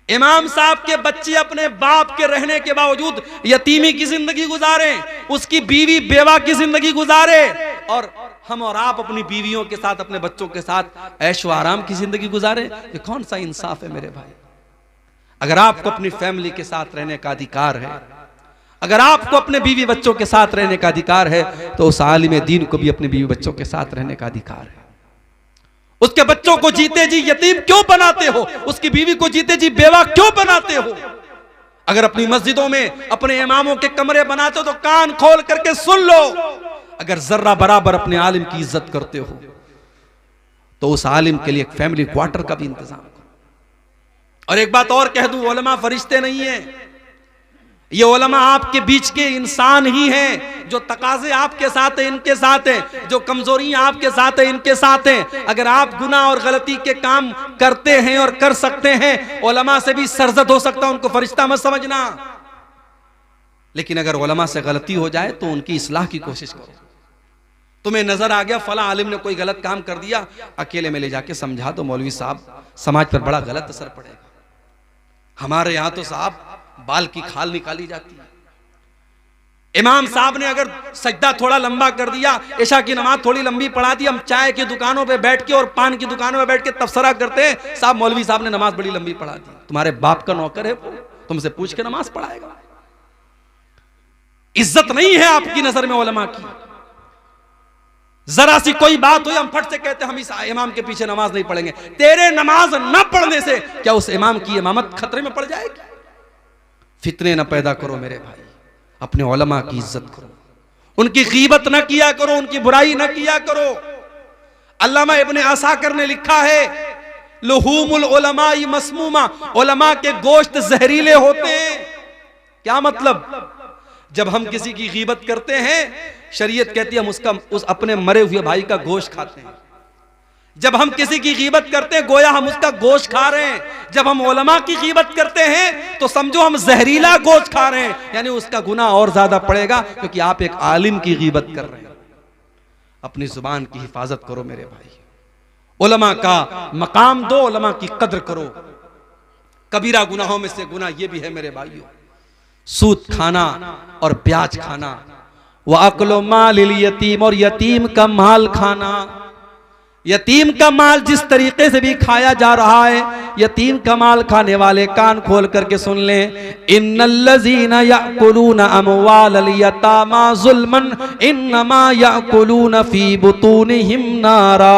इमाम साहब के बच्चे अपने बाप के रहने के बावजूद यतीमी की जिंदगी गुजारे, उसकी बीवी बेवा की जिंदगी गुजारे, और हम और आप अपनी बीवियों के साथ, अपने बच्चों के साथ ऐशो आराम की जिंदगी गुजारे। ये कौन सा इंसाफ है मेरे भाई? अगर आपको अपनी फैमिली के साथ रहने का अधिकार है, अगर आपको अपने बीवी बच्चों के साथ रहने का अधिकार है, तो उस आलिम दीन को भी अपने बीवी बच्चों के साथ रहने का अधिकार है। उसके बच्चों को जीते जी यतीम क्यों बनाते हो? उसकी बीवी को जीते जी बेवा क्यों बनाते हो? अगर अपनी मस्जिदों में अपने इमामों के कमरे बनाते हो तो कान खोल करके सुन लो। अगर जर्रा बराबर अपने आलिम की इज्जत करते हो तो उस आलिम के लिए एक फैमिली क्वार्टर का भी इंतजाम करो। और एक बात और कह दूं, उलमा फरिश्ते नहीं है, ये उलमा आपके बीच के इंसान ही हैं। जो तकाजे आपके साथ है इनके साथ हैं, जो कमजोरियां आपके साथ है इनके साथ हैं। अगर आप गुनाह और गलती के काम करते हैं और कर सकते हैं, उलमा से भी सरजद हो सकता है, उनको फरिश्ता मत समझना। लेकिन अगर उलमा से गलती हो जाए तो उनकी इस्लाह की कोशिश करो। तुम्हें नजर आ गया फला आलिम ने कोई गलत काम कर दिया, अकेले में ले जाके समझा दो, मौलवी साहब समाज पर बड़ा गलत असर पड़ेगा। हमारे यहां तो साहब बाल की खाल निकाली जाती है। इमाम साहब ने अगर सजदा थोड़ा लंबा कर दिया, इशा की नमाज थोड़ी लंबी पढ़ा दी, हम चाय की दुकानों पे बैठ के और पान की दुकानों में बैठ के तबसरा करते हैं, साहब मौलवी साहब ने नमाज बड़ी लंबी पढ़ा दी। तुम्हारे बाप का नौकर है वो, तुमसे पूछ के नमाज पढ़ाएगा। इज्जत नहीं है आपकी नजर में उलमा की। जरा सी कोई बात हुई हम फट से कहते हम इस इमाम के पीछे नमाज नहीं पढ़ेंगे। तेरे नमाज न पढ़ने से क्या उस इमाम की इमामत खतरे में पड़ जाएगी? फितने न पैदा करो मेरे भाई, अपने उलमा की इज्जत करो, उनकी गीबत न किया करो, उनकी बुराई न किया करो। अल्लामा इब्ने असाकिर ने लिखा है, लुहूमुल उलमाई मसमूमा, उलमा के गोश्त जहरीले होते हैं। क्या मतलब? जब हम किसी की गीबत करते हैं, शरीयत कहती है हम उस अपने मरे हुए भाई का गोश्त खाते हैं। जब हम किसी की गीबत करते हैं गोया हम उसका गोश्त खा रहे हैं। जब हम उलमा की गीबत करते हैं तो समझो हम जहरीला गोश्त खा रहे हैं, यानी उसका गुनाह और ज्यादा पड़ेगा, क्योंकि आप एक आलिम की गीबत कर रहे हैं। अपनी जुबान की हिफाजत करो मेरे भाई, उलमा का मकाम दो, उलमा की कद्र करो। कबीरा गुनाहों में से गुनाह ये भी है मेरे भाइयों, सूद खाना और ब्याज खाना, व अक्लो मालिल यतीम, और यतीम का माल खाना। यतीम का माल जिस तरीके से भी खाया जा रहा है, यतीम का माल खाने वाले कान खोल करके सुन लें, इन्नल्लज़ीना याकुलूना अमवालल यतामा ज़ुल्मन इन्नमा याकुलूना फी बुतूनिहिम नारा।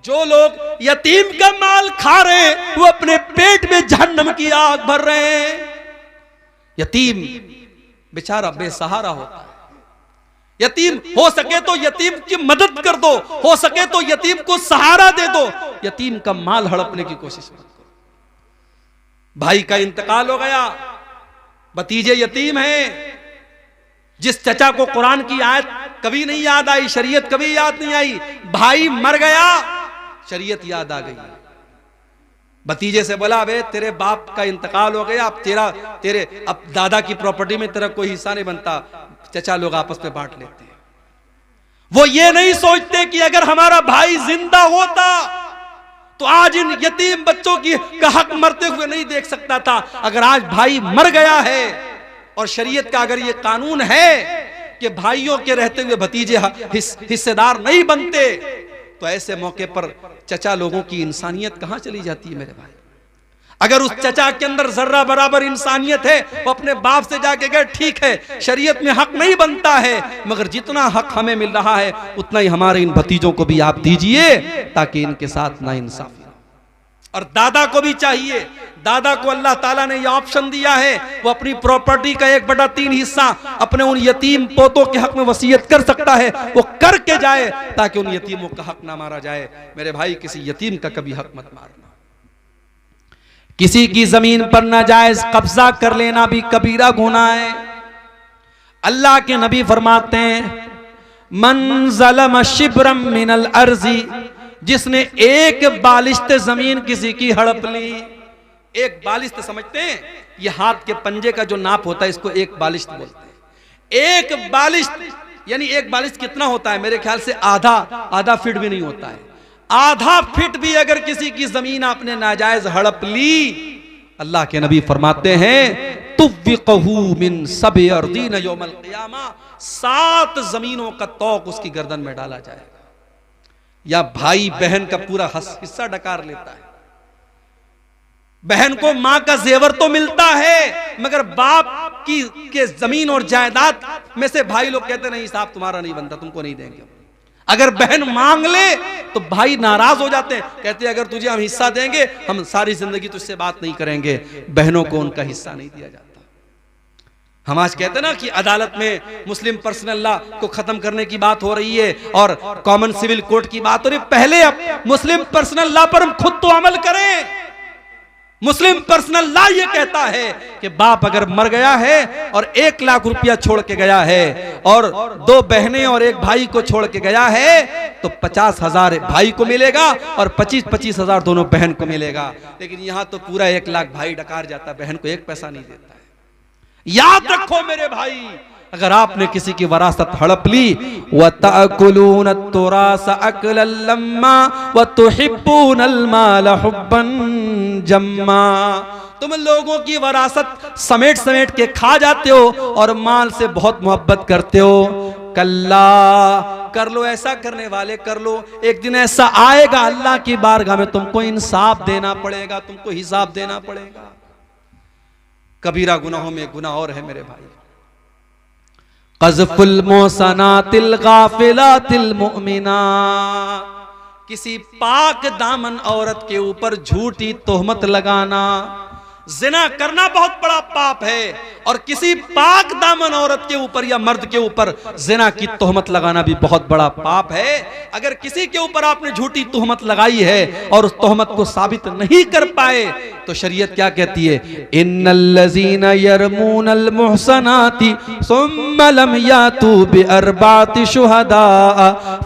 जो लोग यतीम का माल खा रहे हैं वो अपने पेट में जहन्नम की आग भर रहे हैं। यतीम बेचारा बेसहारा होता है, यतीम हो सके तो यतीम की मदद कर दो, हो सके तो यतीम को सहारा दे दो, यतीम का माल हड़पने की कोशिश मत करो। भाई का इंतकाल हो गया, भतीजे यतीम हैं, जिस चचा को कुरान की आयत कभी नहीं याद आई, शरीयत कभी याद नहीं आई, भाई मर गया, शरीयत याद आ गई। भतीजे से बोला, बे तेरे बाप का इंतकाल हो गया, अब तेरे अब दादा की प्रॉपर्टी में तेरा कोई हिस्सा नहीं बनता, चचा लोग आपस में बांट लेते हैं। वो ये नहीं सोचते कि अगर हमारा भाई जिंदा होता तो आज इन यतीम बच्चों का हक मरते हुए नहीं देख सकता था। अगर आज भाई मर गया है और शरीयत का अगर ये कानून है कि भाइयों के रहते हुए भतीजे हिस्सेदार नहीं बनते, तो ऐसे मौके पर चचा लोगों की इंसानियत कहां चली जाती है मेरे भाई। अगर उस चचा के अंदर जर्रा बराबर इंसानियत है, वो अपने बाप से जाके गए, ठीक है शरीयत में हक नहीं बनता है, मगर जितना हक हमें मिल रहा है उतना ही हमारे इन भतीजों को भी आप दीजिए, ताकि इनके साथ नाइंसाफी ना। और दादा को भी चाहिए, दादा को अल्लाह ताला ने यह ऑप्शन दिया है, वो अपनी प्रॉपर्टी का 1/3 हिस्सा अपने उन यतीम पोतों के हक में वसीयत कर सकता है, वो करके जाए ताकि उन यतीमों का हक ना मारा जाए। मेरे भाई, किसी यतीम का कभी हक मत मारना। किसी की जमीन पर नाजायज कब्जा कर लेना भी कबीरा गुनाह है। अल्लाह के नबी फरमाते हैं, मन ज़लम शिब्रम मिनल अर्ज़ी, जिसने एक बालिश्त जमीन किसी की हड़प ली। एक बालिश्त समझते हैं, ये हाथ के पंजे का जो नाप होता है, इसको एक बालिश्त बोलते हैं। एक बालिश्त यानी एक बालिश्त कितना होता है? मेरे ख्याल से आधा फीट भी नहीं होता है। आधा फीट भी अगर किसी की जमीन आपने नाजायज हड़प ली, अल्लाह के नबी फरमाते हैं, तुव्विक़हू मिन सब'i अर्दीन यौमल क़ियामा, 7 जमीनों का तौक उसकी गर्दन में डाला जाएगा। या भाई बहन का पूरा हिस्सा डकार लेता है। बहन को मां का जेवर तो मिलता है, मगर बाप के जमीन और जायदाद में से भाई लोग कहते नहीं साहब तुम्हारा नहीं बनता, तुमको नहीं देंगे। अगर बहन मांग ले तो भाई नाराज हो जाते हैं, कहते हैं अगर तुझे हम हिस्सा देंगे हम सारी जिंदगी तुझसे बात नहीं करेंगे। बहनों को उनका हिस्सा नहीं दिया जाता। हम आज कहते हैं ना कि अदालत में मुस्लिम पर्सनल लॉ को खत्म करने की बात हो रही है और कॉमन सिविल कोर्ट की बात हो रही है। पहले अब मुस्लिम पर्सनल लॉ पर हम खुद तो अमल करें। मुस्लिम पर्सनल लॉ ये कहता है कि बाप अगर मर गया है और 1 लाख रुपया छोड़ के गया है और 2 बहनें और 1 भाई को छोड़ के गया है, तो 50,000 भाई को मिलेगा और 25,000 दोनों बहन को मिलेगा। लेकिन यहां तो पूरा 1 लाख भाई डकार जाता है, बहन को 1 पैसा नहीं देता है। याद रखो मेरे भाई, अगर आपने किसी की वरासत हड़प ली, व तअकुलून तुरास अकलन लम्मा व तुहिब्बूनल माल हुब्बन जम्मा, तुम लोगों की वरासत समेट समेट के खा जाते हो और माल से बहुत मोहब्बत करते हो। कल्ला, कर लो, ऐसा करने वाले कर लो, एक दिन ऐसा आएगा अल्लाह की बारगाह में तुमको इंसाफ देना पड़ेगा, तुमको हिसाब देना पड़ेगा। कबीरा गुनाहों में गुनाह और है मेरे भाई, क़ज़्फ़ुल मुहसनातिल गाफ़िलातिल मुअमिनात, किसी पाक दामन औरत के ऊपर झूठी तोहमत लगाना। जिना करना बहुत बड़ा पाप है और किसी पाक दामन औरत के ऊपर या मर्द के ऊपर जिना की तोहमत लगाना भी बहुत बड़ा पाप है। अगर किसी के ऊपर आपने झूठी तोहमत लगाई है और उस तोहमत को साबित नहीं कर पाए, तो शरीयत क्या कहती है? इन्नल्लज़ीना यरमूनल मुहसनाति सुम्मा लम यातू बिअरबाति शुहदा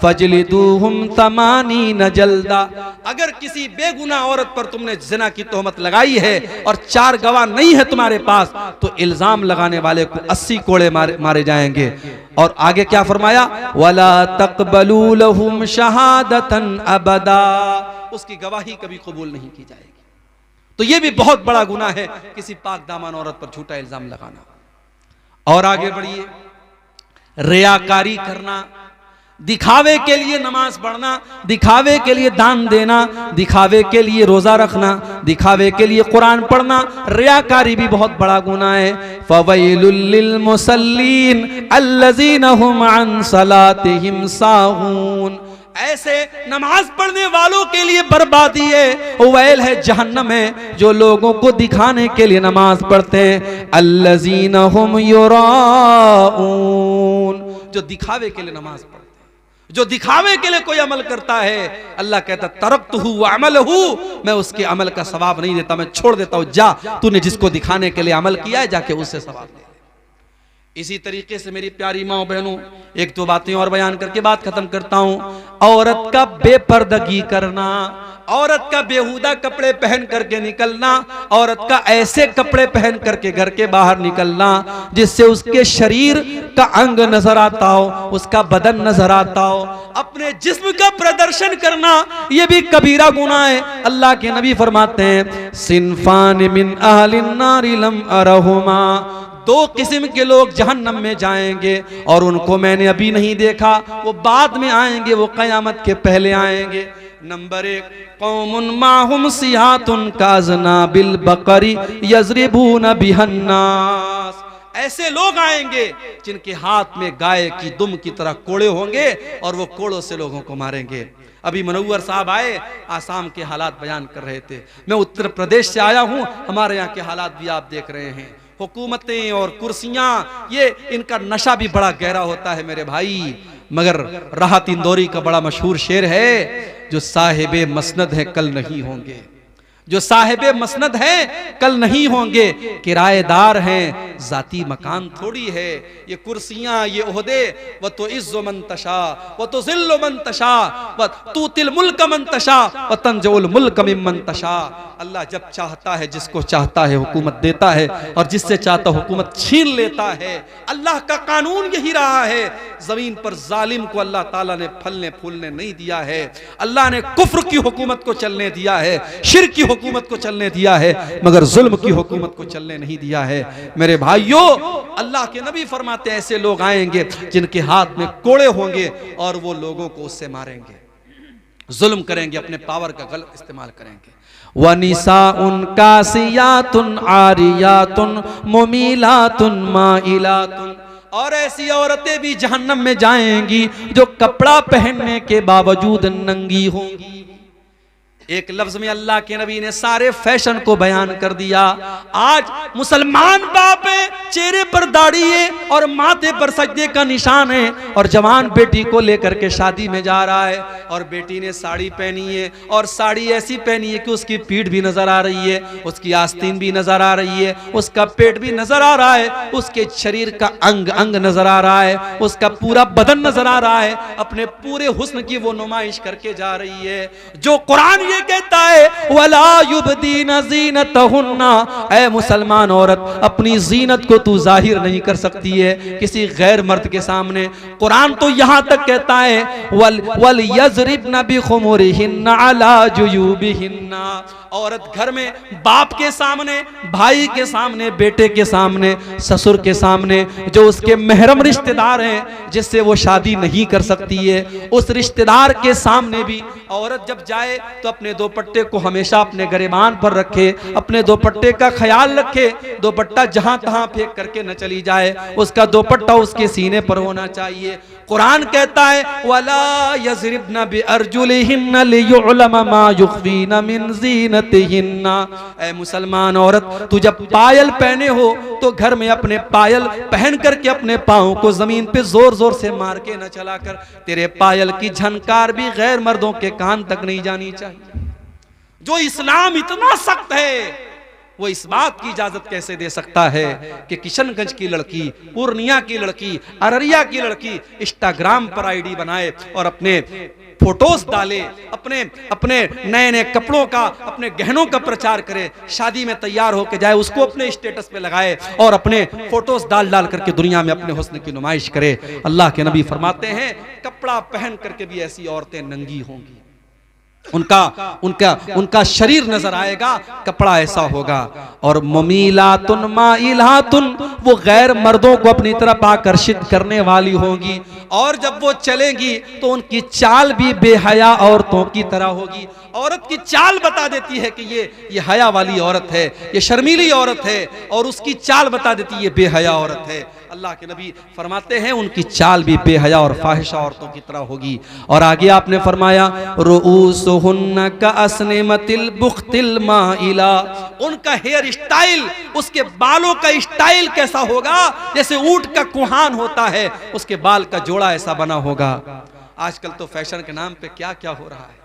फजलिदूहुम 80 जल्दा। अगर किसी बेगुनाह औरत पर तुमने जिना की तोहमत लगाई है और 4 गवाह नहीं है तुम्हारे पास, तो इल्जाम लगाने वाले को 80 कोड़े मारे जाएंगे। और आगे क्या फरमाया? वला तक़बलू लहुम शहादतन अबदा, उसकी गवाही कभी कबूल नहीं की जाएगी। तो यह भी बहुत बड़ा गुनाह है किसी पाक दामन औरत पर झूठा इल्जाम लगाना। और आगे बढ़िए, रियाकारी करना, दिखावे के लिए नमाज पढ़ना, दिखावे के लिए दान देना, दिखावे के लिए रोजा रखना, दिखावे के लिए कुरान पढ़ना, रियाकारी भी बहुत बड़ा गुनाह है। फवैलुल लिल मुसल्लीन अल्लज़ीना हुम अन सलातिहिम साहून, ऐसे नमाज पढ़ने वालों के लिए बर्बादी है, वैल है जहन्नम है जो लोगों को दिखाने के लिए नमाज पढ़ते हैं। अल्लज़ीना हुम युराऊन, जो दिखावे के लिए नमाज पढ़ते हैं, जो दिखावे के लिए कोई अमल करता है, अल्लाह कहता तरक्तहु व अमलहु, मैं उसके अमल का सवाब नहीं देता, मैं छोड़ देता हूं। जा, तूने जिसको दिखाने के लिए अमल किया है जाके उससे सवाब ले। इसी तरीके से मेरी प्यारी माँ बहनों, एक दो बातें और बयान करके बात खत्म करता हूं। औरत का बेपर्दगी करना, औरत का बेहुदा कपड़े पहन करके निकलना, औरत का ऐसे कपड़े पहन करके घर के बाहर निकलना जिससे उसके शरीर का अंग नजर आता हो, उसका बदन नजर आता हो, अपने जिस्म का प्रदर्शन करना, यह भी कबीरा गुनाह है। अल्लाह के नबी फरमाते हैं सिनफान मिन अहलिन नारि लम अरहुमा, दो किस्म के लोग जहन्नम में जाएंगे और उनको मैंने अभी नहीं देखा, वो बाद में आएंगे, वो कयामत के पहले आएंगे। नंबर 1, कौमुन माहुम सियातुन काजना बिल बकरी यजरिबून बिहन्नास, ऐसे लोग आएंगे जिनके हाथ में गाय की दुम की तरह कोड़े होंगे और वो कोड़ों से लोगों को मारेंगे। अभी मनव्वर साहब आए, आसाम के हालात बयान कर रहे थे, मैं उत्तर प्रदेश से आया हूं, हमारे यहाँ के हालात भी आप देख रहे हैं। हुकूमतें और कुर्सियां, ये इनका नशा भी बड़ा गहरा होता है मेरे भाई। मगर राहत इंदौरी का बड़ा मशहूर शेर है, जो साहिबे मसनद है कल नहीं होंगे, जो साहिबे मसनद हैं कल नहीं होंगे, किराएदार हैं, जाती मकान थोड़ी है। ये कुर्सियां, ये ओहदे, व तो इज्जो मन तशा व तो जिल्लो मन तशा व तूतिल मुल्क मन तशा व तंजुल मुल्क मिम्मन तशा। अल्लाह जब चाहता है, जिसको चाहता है हुकूमत देता है, और जिससे चाहता हुकूमत छीन लेता है। अल्लाह का कानून यही रहा है। जमीन पर जालिम को अल्लाह ताला ने फलने फूलने नहीं दिया है। अल्लाह ने कुफ्र की हुकूमत को चलने दिया है, शिर्क की हुकूमत को चलने दिया है, मगर जुल्म की हुकूमत को चलने नहीं दिया है। मेरे भाइयों, अल्लाह के नबी फरमाते हैं ऐसे लोग आएंगे जिनके हाथ में कोड़े होंगे और वो लोगों को उससे मारेंगे, जुल्म करेंगे, अपने पावर का गलत इस्तेमाल करेंगे। वनिसाउन कासियातुन आरियातुन मुमीलातुन माइलातुन, और ऐसी औरतें भी जहन्नम में जाएंगी जो कपड़ा पहनने के बावजूद नंगी होंगी। एक लफ्ज में अल्लाह के नबी ने सारे फैशन को बयान कर दिया। आज मुसलमान बाप है, चेहरे पर दाढ़ी है और माथे पर सजदे का निशान है, और जवान बेटी को लेकर के शादी में जा रहा है, और बेटी ने साड़ी पहनी है, और साड़ी ऐसी पहनी है कि उसकी पीठ भी नजर आ रही है, उसकी आस्तीन भी नजर आ रही है, उसका पेट भी नजर आ रहा है, उसके शरीर का अंग अंग नजर आ रहा है, उसका पूरा बदन नजर आ रहा है, अपने पूरे हुस्न की वो नुमाइश करके जा रही है। जो कुरान कहता है वला युबदीना ज़ीनतहुन्ना, ऐ मुसलमान औरत अपनी जीनत को तू जाहिर नहीं कर सकती है किसी गैर मर्द के सामने। कुरान तो यहां तक कहता है वल यज़रिबना बिखुमुरिहिन्ना अला जुयूबिहिन्ना, औरत घर में बाप के सामने, भाई के सामने, बेटे के सामने, ससुर के सामने, जो उसके महरम रिश्तेदार हैं जिससे वो शादी नहीं कर सकती है, उस रिश्तेदार के सामने भी औरत जब जाए तो अपने दोपट्टे को हमेशा अपने गिरेबान पर रखे, अपने दोपट्टे का ख्याल रखे, दोपट्टा जहां तहां फेंक करके न चली जाए, उसका दोपट्टा उसके सीने पर होना चाहिए। कुरान कहता है वला यज़रिबना बिअरजुलिहिन्ना लियुअलम मा युख्फीना मिन ज़ीनतिहिन्ना, ऐ मुसलमान औरत तू जब पायल पहने हो तो घर में अपने पायल पहन करके अपने पाँव को जमीन पे जोर जोर से मार के न चला कर, तेरे पायल की झनकार भी गैर मर्दों के कान तक नहीं जानी चाहिए। जो इस्लाम इतना सख्त है वो इस बात की इजाजत कैसे दे सकता है कि किशनगंज की लड़की, पूर्णिया की लड़की, अररिया की लड़की इंस्टाग्राम पर आईडी बनाए और अपने फोटोज डाले, अपने नए नए कपड़ों का, अपने गहनों का प्रचार करे, शादी में तैयार होके जाए, उसको अपने स्टेटस पे लगाए और अपने फोटोज डाल डाल करके दुनिया में अपने हुस्न की नुमाइश करे। अल्लाह के नबी फरमाते हैं कपड़ा पहन करके भी ऐसी औरतें नंगी होंगी, उनका शरीर नजर आएगा, कपड़ा ऐसा होगा। और मुमीलातुन माइलातुन, वो गैर मर्दों को अपनी तरफ आकर्षित करने वाली होंगी, और जब वो चलेंगी तो उनकी चाल भी बेहया औरतों की तरह होगी। औरत की चाल बता देती है कि ये हया वाली औरत है, ये शर्मीली औरत है, और उसकी चाल बता देती है ये बेहया औरत है। अल्लाह के नबी फरमाते हैं उनकी चाल भी बेहया और फाहिशा औरतों की तरह होगी। और आगे आपने फरमाया रुऊसुहुन्ना का अस्निमतिल बुख्तिल माइला, उनका हेयर स्टाइल, उसके बालों का स्टाइल कैसा होगा जैसे ऊंट का कुहान होता है, उसके बाल का जोड़ा ऐसा बना होगा। आजकल तो फैशन के नाम पे क्या क्या हो रहा है।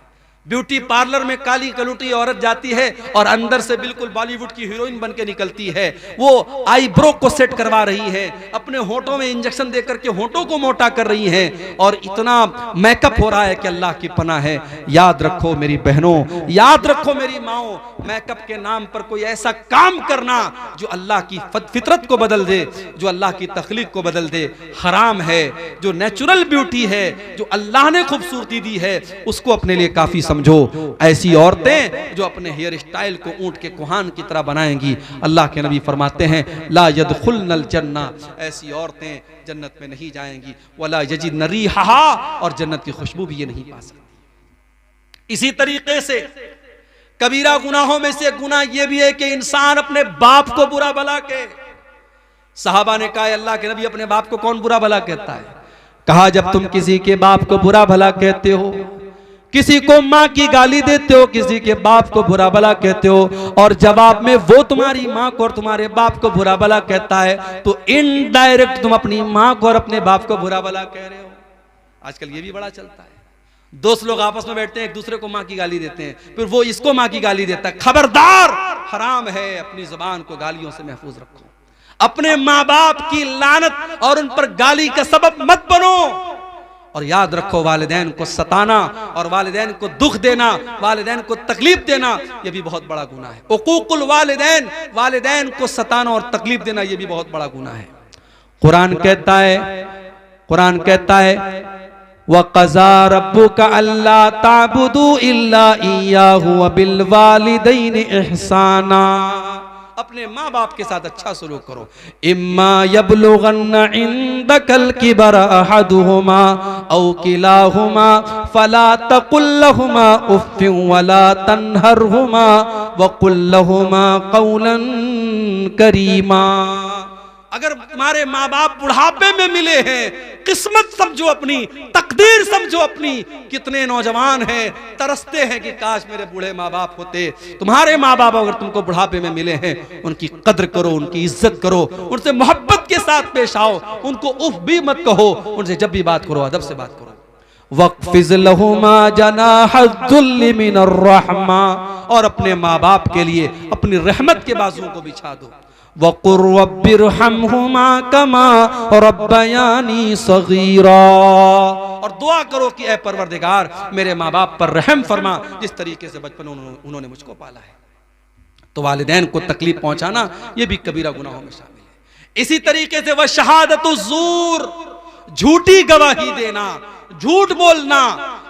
ब्यूटी पार्लर में काली कलूटी औरत जाती है और अंदर से बिल्कुल बॉलीवुड की हीरोइन बन के निकलती है। वो आईब्रो को सेट करवा रही है, अपने होठों में इंजेक्शन देकर के होठों को मोटा कर रही है, और इतना मेकअप हो रहा है कि अल्लाह की पनाह है। याद रखो मेरी बहनों, याद रखो मेरी माओ, मेकअप के नाम पर कोई ऐसा काम करना जो अल्लाह की फितरत को बदल दे, जो अल्लाह की तख्लीक को बदल दे, हराम है। जो नेचुरल ब्यूटी है, जो अल्लाह ने खूबसूरती दी है, उसको अपने लिए काफी समझो। ऐसी औरतें जो अपने हेयर स्टाइल को ऊंट के कुहान की तरह बनाएंगी, अल्लाह के नबी फरमाते हैं ला यदखुलनल जन्ना, ऐसी औरतें जन्नत में नहीं जाएंगी। वला यजिदन रिहा, और जन्नत की खुशबू भी ये नहीं पा सकती। इसी तरीके से कबीरा गुनाहों में से गुनाह ये भी है कि इंसान अपने बाप को बुरा भला कहे। सहाबा ने कहा अल्लाह के नबी अपने बाप को कौन बुरा भला कहता है? कहा जब तुम किसी के बाप को बुरा भला कहते हो, किसी को माँ की गाली देते हो, किसी के बाप को बुरा भला कहते हो, और जवाब में वो तुम्हारी माँ को और तुम्हारे बाप को बुरा भला कहता है, तो इनडायरेक्ट तुम अपनी माँ को और अपने बाप को बुरा भला कह रहे हो। आजकल ये भी बड़ा चलता है। दोस्त लोग आपस में बैठते हैं, एक दूसरे को माँ की गाली देते हैं, फिर वो इसको माँ की गाली देता है। खबरदार, हराम है। अपनी जुबान को गालियों से महफूज रखो। अपने माँ बाप की लानत और उन पर गाली का सबब मत बनो। और याद रखो, वालिदैन को सताना और वालिदैन को दुख देना, वालिदैन को तकलीफ देना, यह भी बहुत बड़ा गुनाह है। उकूकुल वालिदैन, वालिदैन को सताना और तकलीफ देना, यह भी बहुत बड़ा गुनाह है। कुरान कहता है वक़ज़ा रब्बुका अल्ला ताबुदू इल्ला इय्याहु व बिल वालिदैनि इहसाना, अपने माँ बाप के साथ अच्छा सलूक करो। इम्मा यबलुगन्ना इंदकल किबर अहदुहुमा औ किलाहुमा फला तकुल लहुमा उफ्फिन वला तन्हरहुमा वकुल लहुमा कौलन करीमा। अगर तुम्हारे माँ बाप बुढ़ापे में मिले हैं, किस्मत समझो अपनी, तकदीर समझो अपनी। कितने नौजवान हैं तरसते हैं कि काश मेरे बूढ़े माँ बाप होते। तुम्हारे माँ बाप अगर तुमको बुढ़ापे में मिले हैं, उनकी कद्र करो, उनकी इज्जत करो, उनसे मोहब्बत के साथ पेश आओ, उनको उफ भी मत कहो, उनसे जब भी बात करो अदब से बात करो। वक़्फ़िज़ लहुमा जनाहज़्ज़ुल्लि मिनर रहमा, और अपने माँ बाप के लिए अपनी रहमत के बाजुओं को बिछा दो। वक़ुर रब्बिरहमहुमा कमा रब्बयानी सगीरा, और दुआ करो कि ऐ परवरदिगार मेरे माँ बाप पर रहम फरमा, जिस तरीके से बचपन उन्होंने मुझको पाला है। तो वालिदैन को तकलीफ पहुंचाना यह भी कबीरा गुनाहों में शामिल है। इसी तरीके से वह शहादतु ज़ूर, झूठी गवाही देना, झूठ बोलना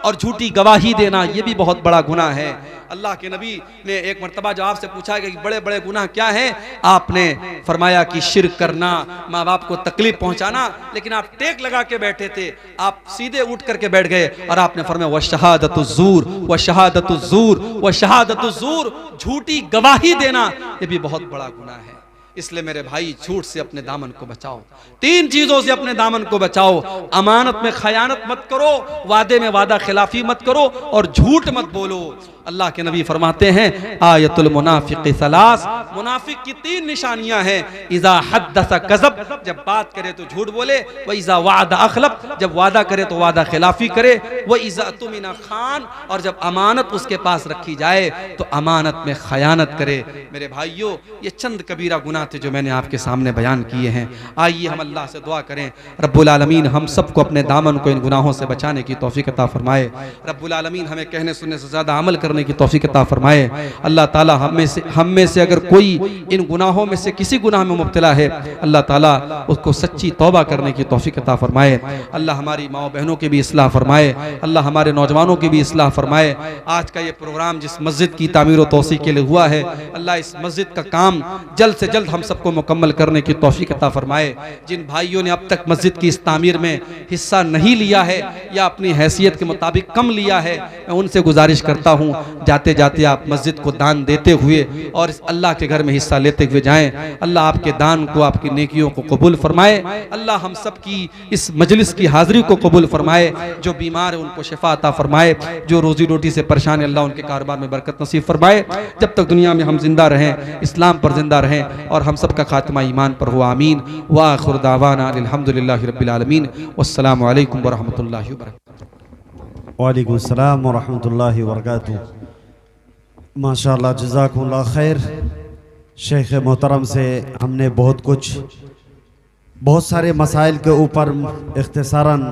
और झूठी गवाही देना, यह भी बहुत बड़ा गुनाह है। अल्लाह के नबी ने एक मर्तबा जब आपसे पूछा कि बड़े बड़े गुनाह क्या हैं, आपने फरमाया कि शिर्क करना, माँ बाप को तकलीफ पहुंचाना, लेकिन आप टेक लगा के बैठे थे, आप सीधे उठ करके बैठ गए और आपने फरमाया व शहादतु ज़ूर, व शहादतु ज़ूर, व शहादतु ज़ूर, झूठी गवाही देना, यह भी बहुत बड़ा गुनाह है। इसलिए मेरे भाई, झूठ से अपने दामन को बचाओ। तीन चीजों से अपने दामन को बचाओ। अमानत में खयानत मत करो, वादे में वादा खिलाफी मत करो, और झूठ मत बोलो। अल्लाह के नबी फरमाते हैं आयतुल मुनाफिक सलास, मुनाफिक की तीन निशानियां हैं। इज़ा हद्दसा कज़ब, जब बात करे तो झूठ बोले, व इज़ा वादा अखलफ, जब वादा करे तो वादा खिलाफी करे, व इज़ा तुमिना खान, और जब अमानत उसके पास रखी जाए तो अमानत में खयानत करे। मेरे भाइयों, ये चंद कबीरा गुनाह थे जो मैंने आपके सामने बयान किए हैं। आइए हम अल्लाह से दुआ करें, रब्बुल आलमीन हम सबको अपने दामन को इन गुनाहों से बचाने की तौफीक अता फरमाए। रब्बुल आलमीन हमें कहने सुनने से ज़्यादा अमल करने की तौफीक अता फरमाए। अल्लाह ताला हम में से अगर कोई इन गुनाहों में से किसी गुनाह में मुब्तला है, अल्लाह ताला उसको सच्ची तौबा करने की तौफीक अता फरमाए। अल्लाह हमारी माओ बहनों की भी इस्लाह फरमाए, अल्लाह हमारे नौजवानों की भी इस्लाह फरमाए। आज का ये प्रोग्राम जिस मस्जिद की तामीर व तौसी के लिए हुआ है, अल्लाह इस मस्जिद का काम जल्द से जल्द हम सबको मुकम्मल करने की तौफीक अता फरमाए। जिन भाइयों ने अब तक मस्जिद की इस तामीर में हिस्सा नहीं लिया है या अपनी हैसियत के मुताबिक कम लिया है, मैं उनसे गुजारिश करता हूँ हूँ, जाते जाते आप मस्जिद को दान देते हुए और इस अल्लाह के घर में हिस्सा लेते हुए जाएं। अल्लाह आपके दान को, आपकी नेकियों को कबूल फरमाए। अल्लाह हम सब की इस मजलिस की हाजिरी को कबूल फरमाए। जो बीमार है उनको शिफा अता फरमाए, जो रोजी रोटी से परेशान है अल्लाह उनके कारोबार में बरकत नसीब फरमाए। जब तक दुनिया में हम जिंदा रहें, इस्लाम पर जिंदा रहें और हम सब का खात्मा ईमान पर हो, आमीन। व आखिर दावाना अल्हम्दुलिल्लाहि रब्बिल आलमीन। वस्सलामु अलैकुम व रहमतुल्लाहि व बरकातुहू। वालेकुम सलाम व रहमतुल्लाहि व बरकातुहू। माशाअल्लाह, जज़ाकुमुल्लाह खैर। शेख मोहतरम से हमने बहुत सारे मसाइल के ऊपर इख्तिसारन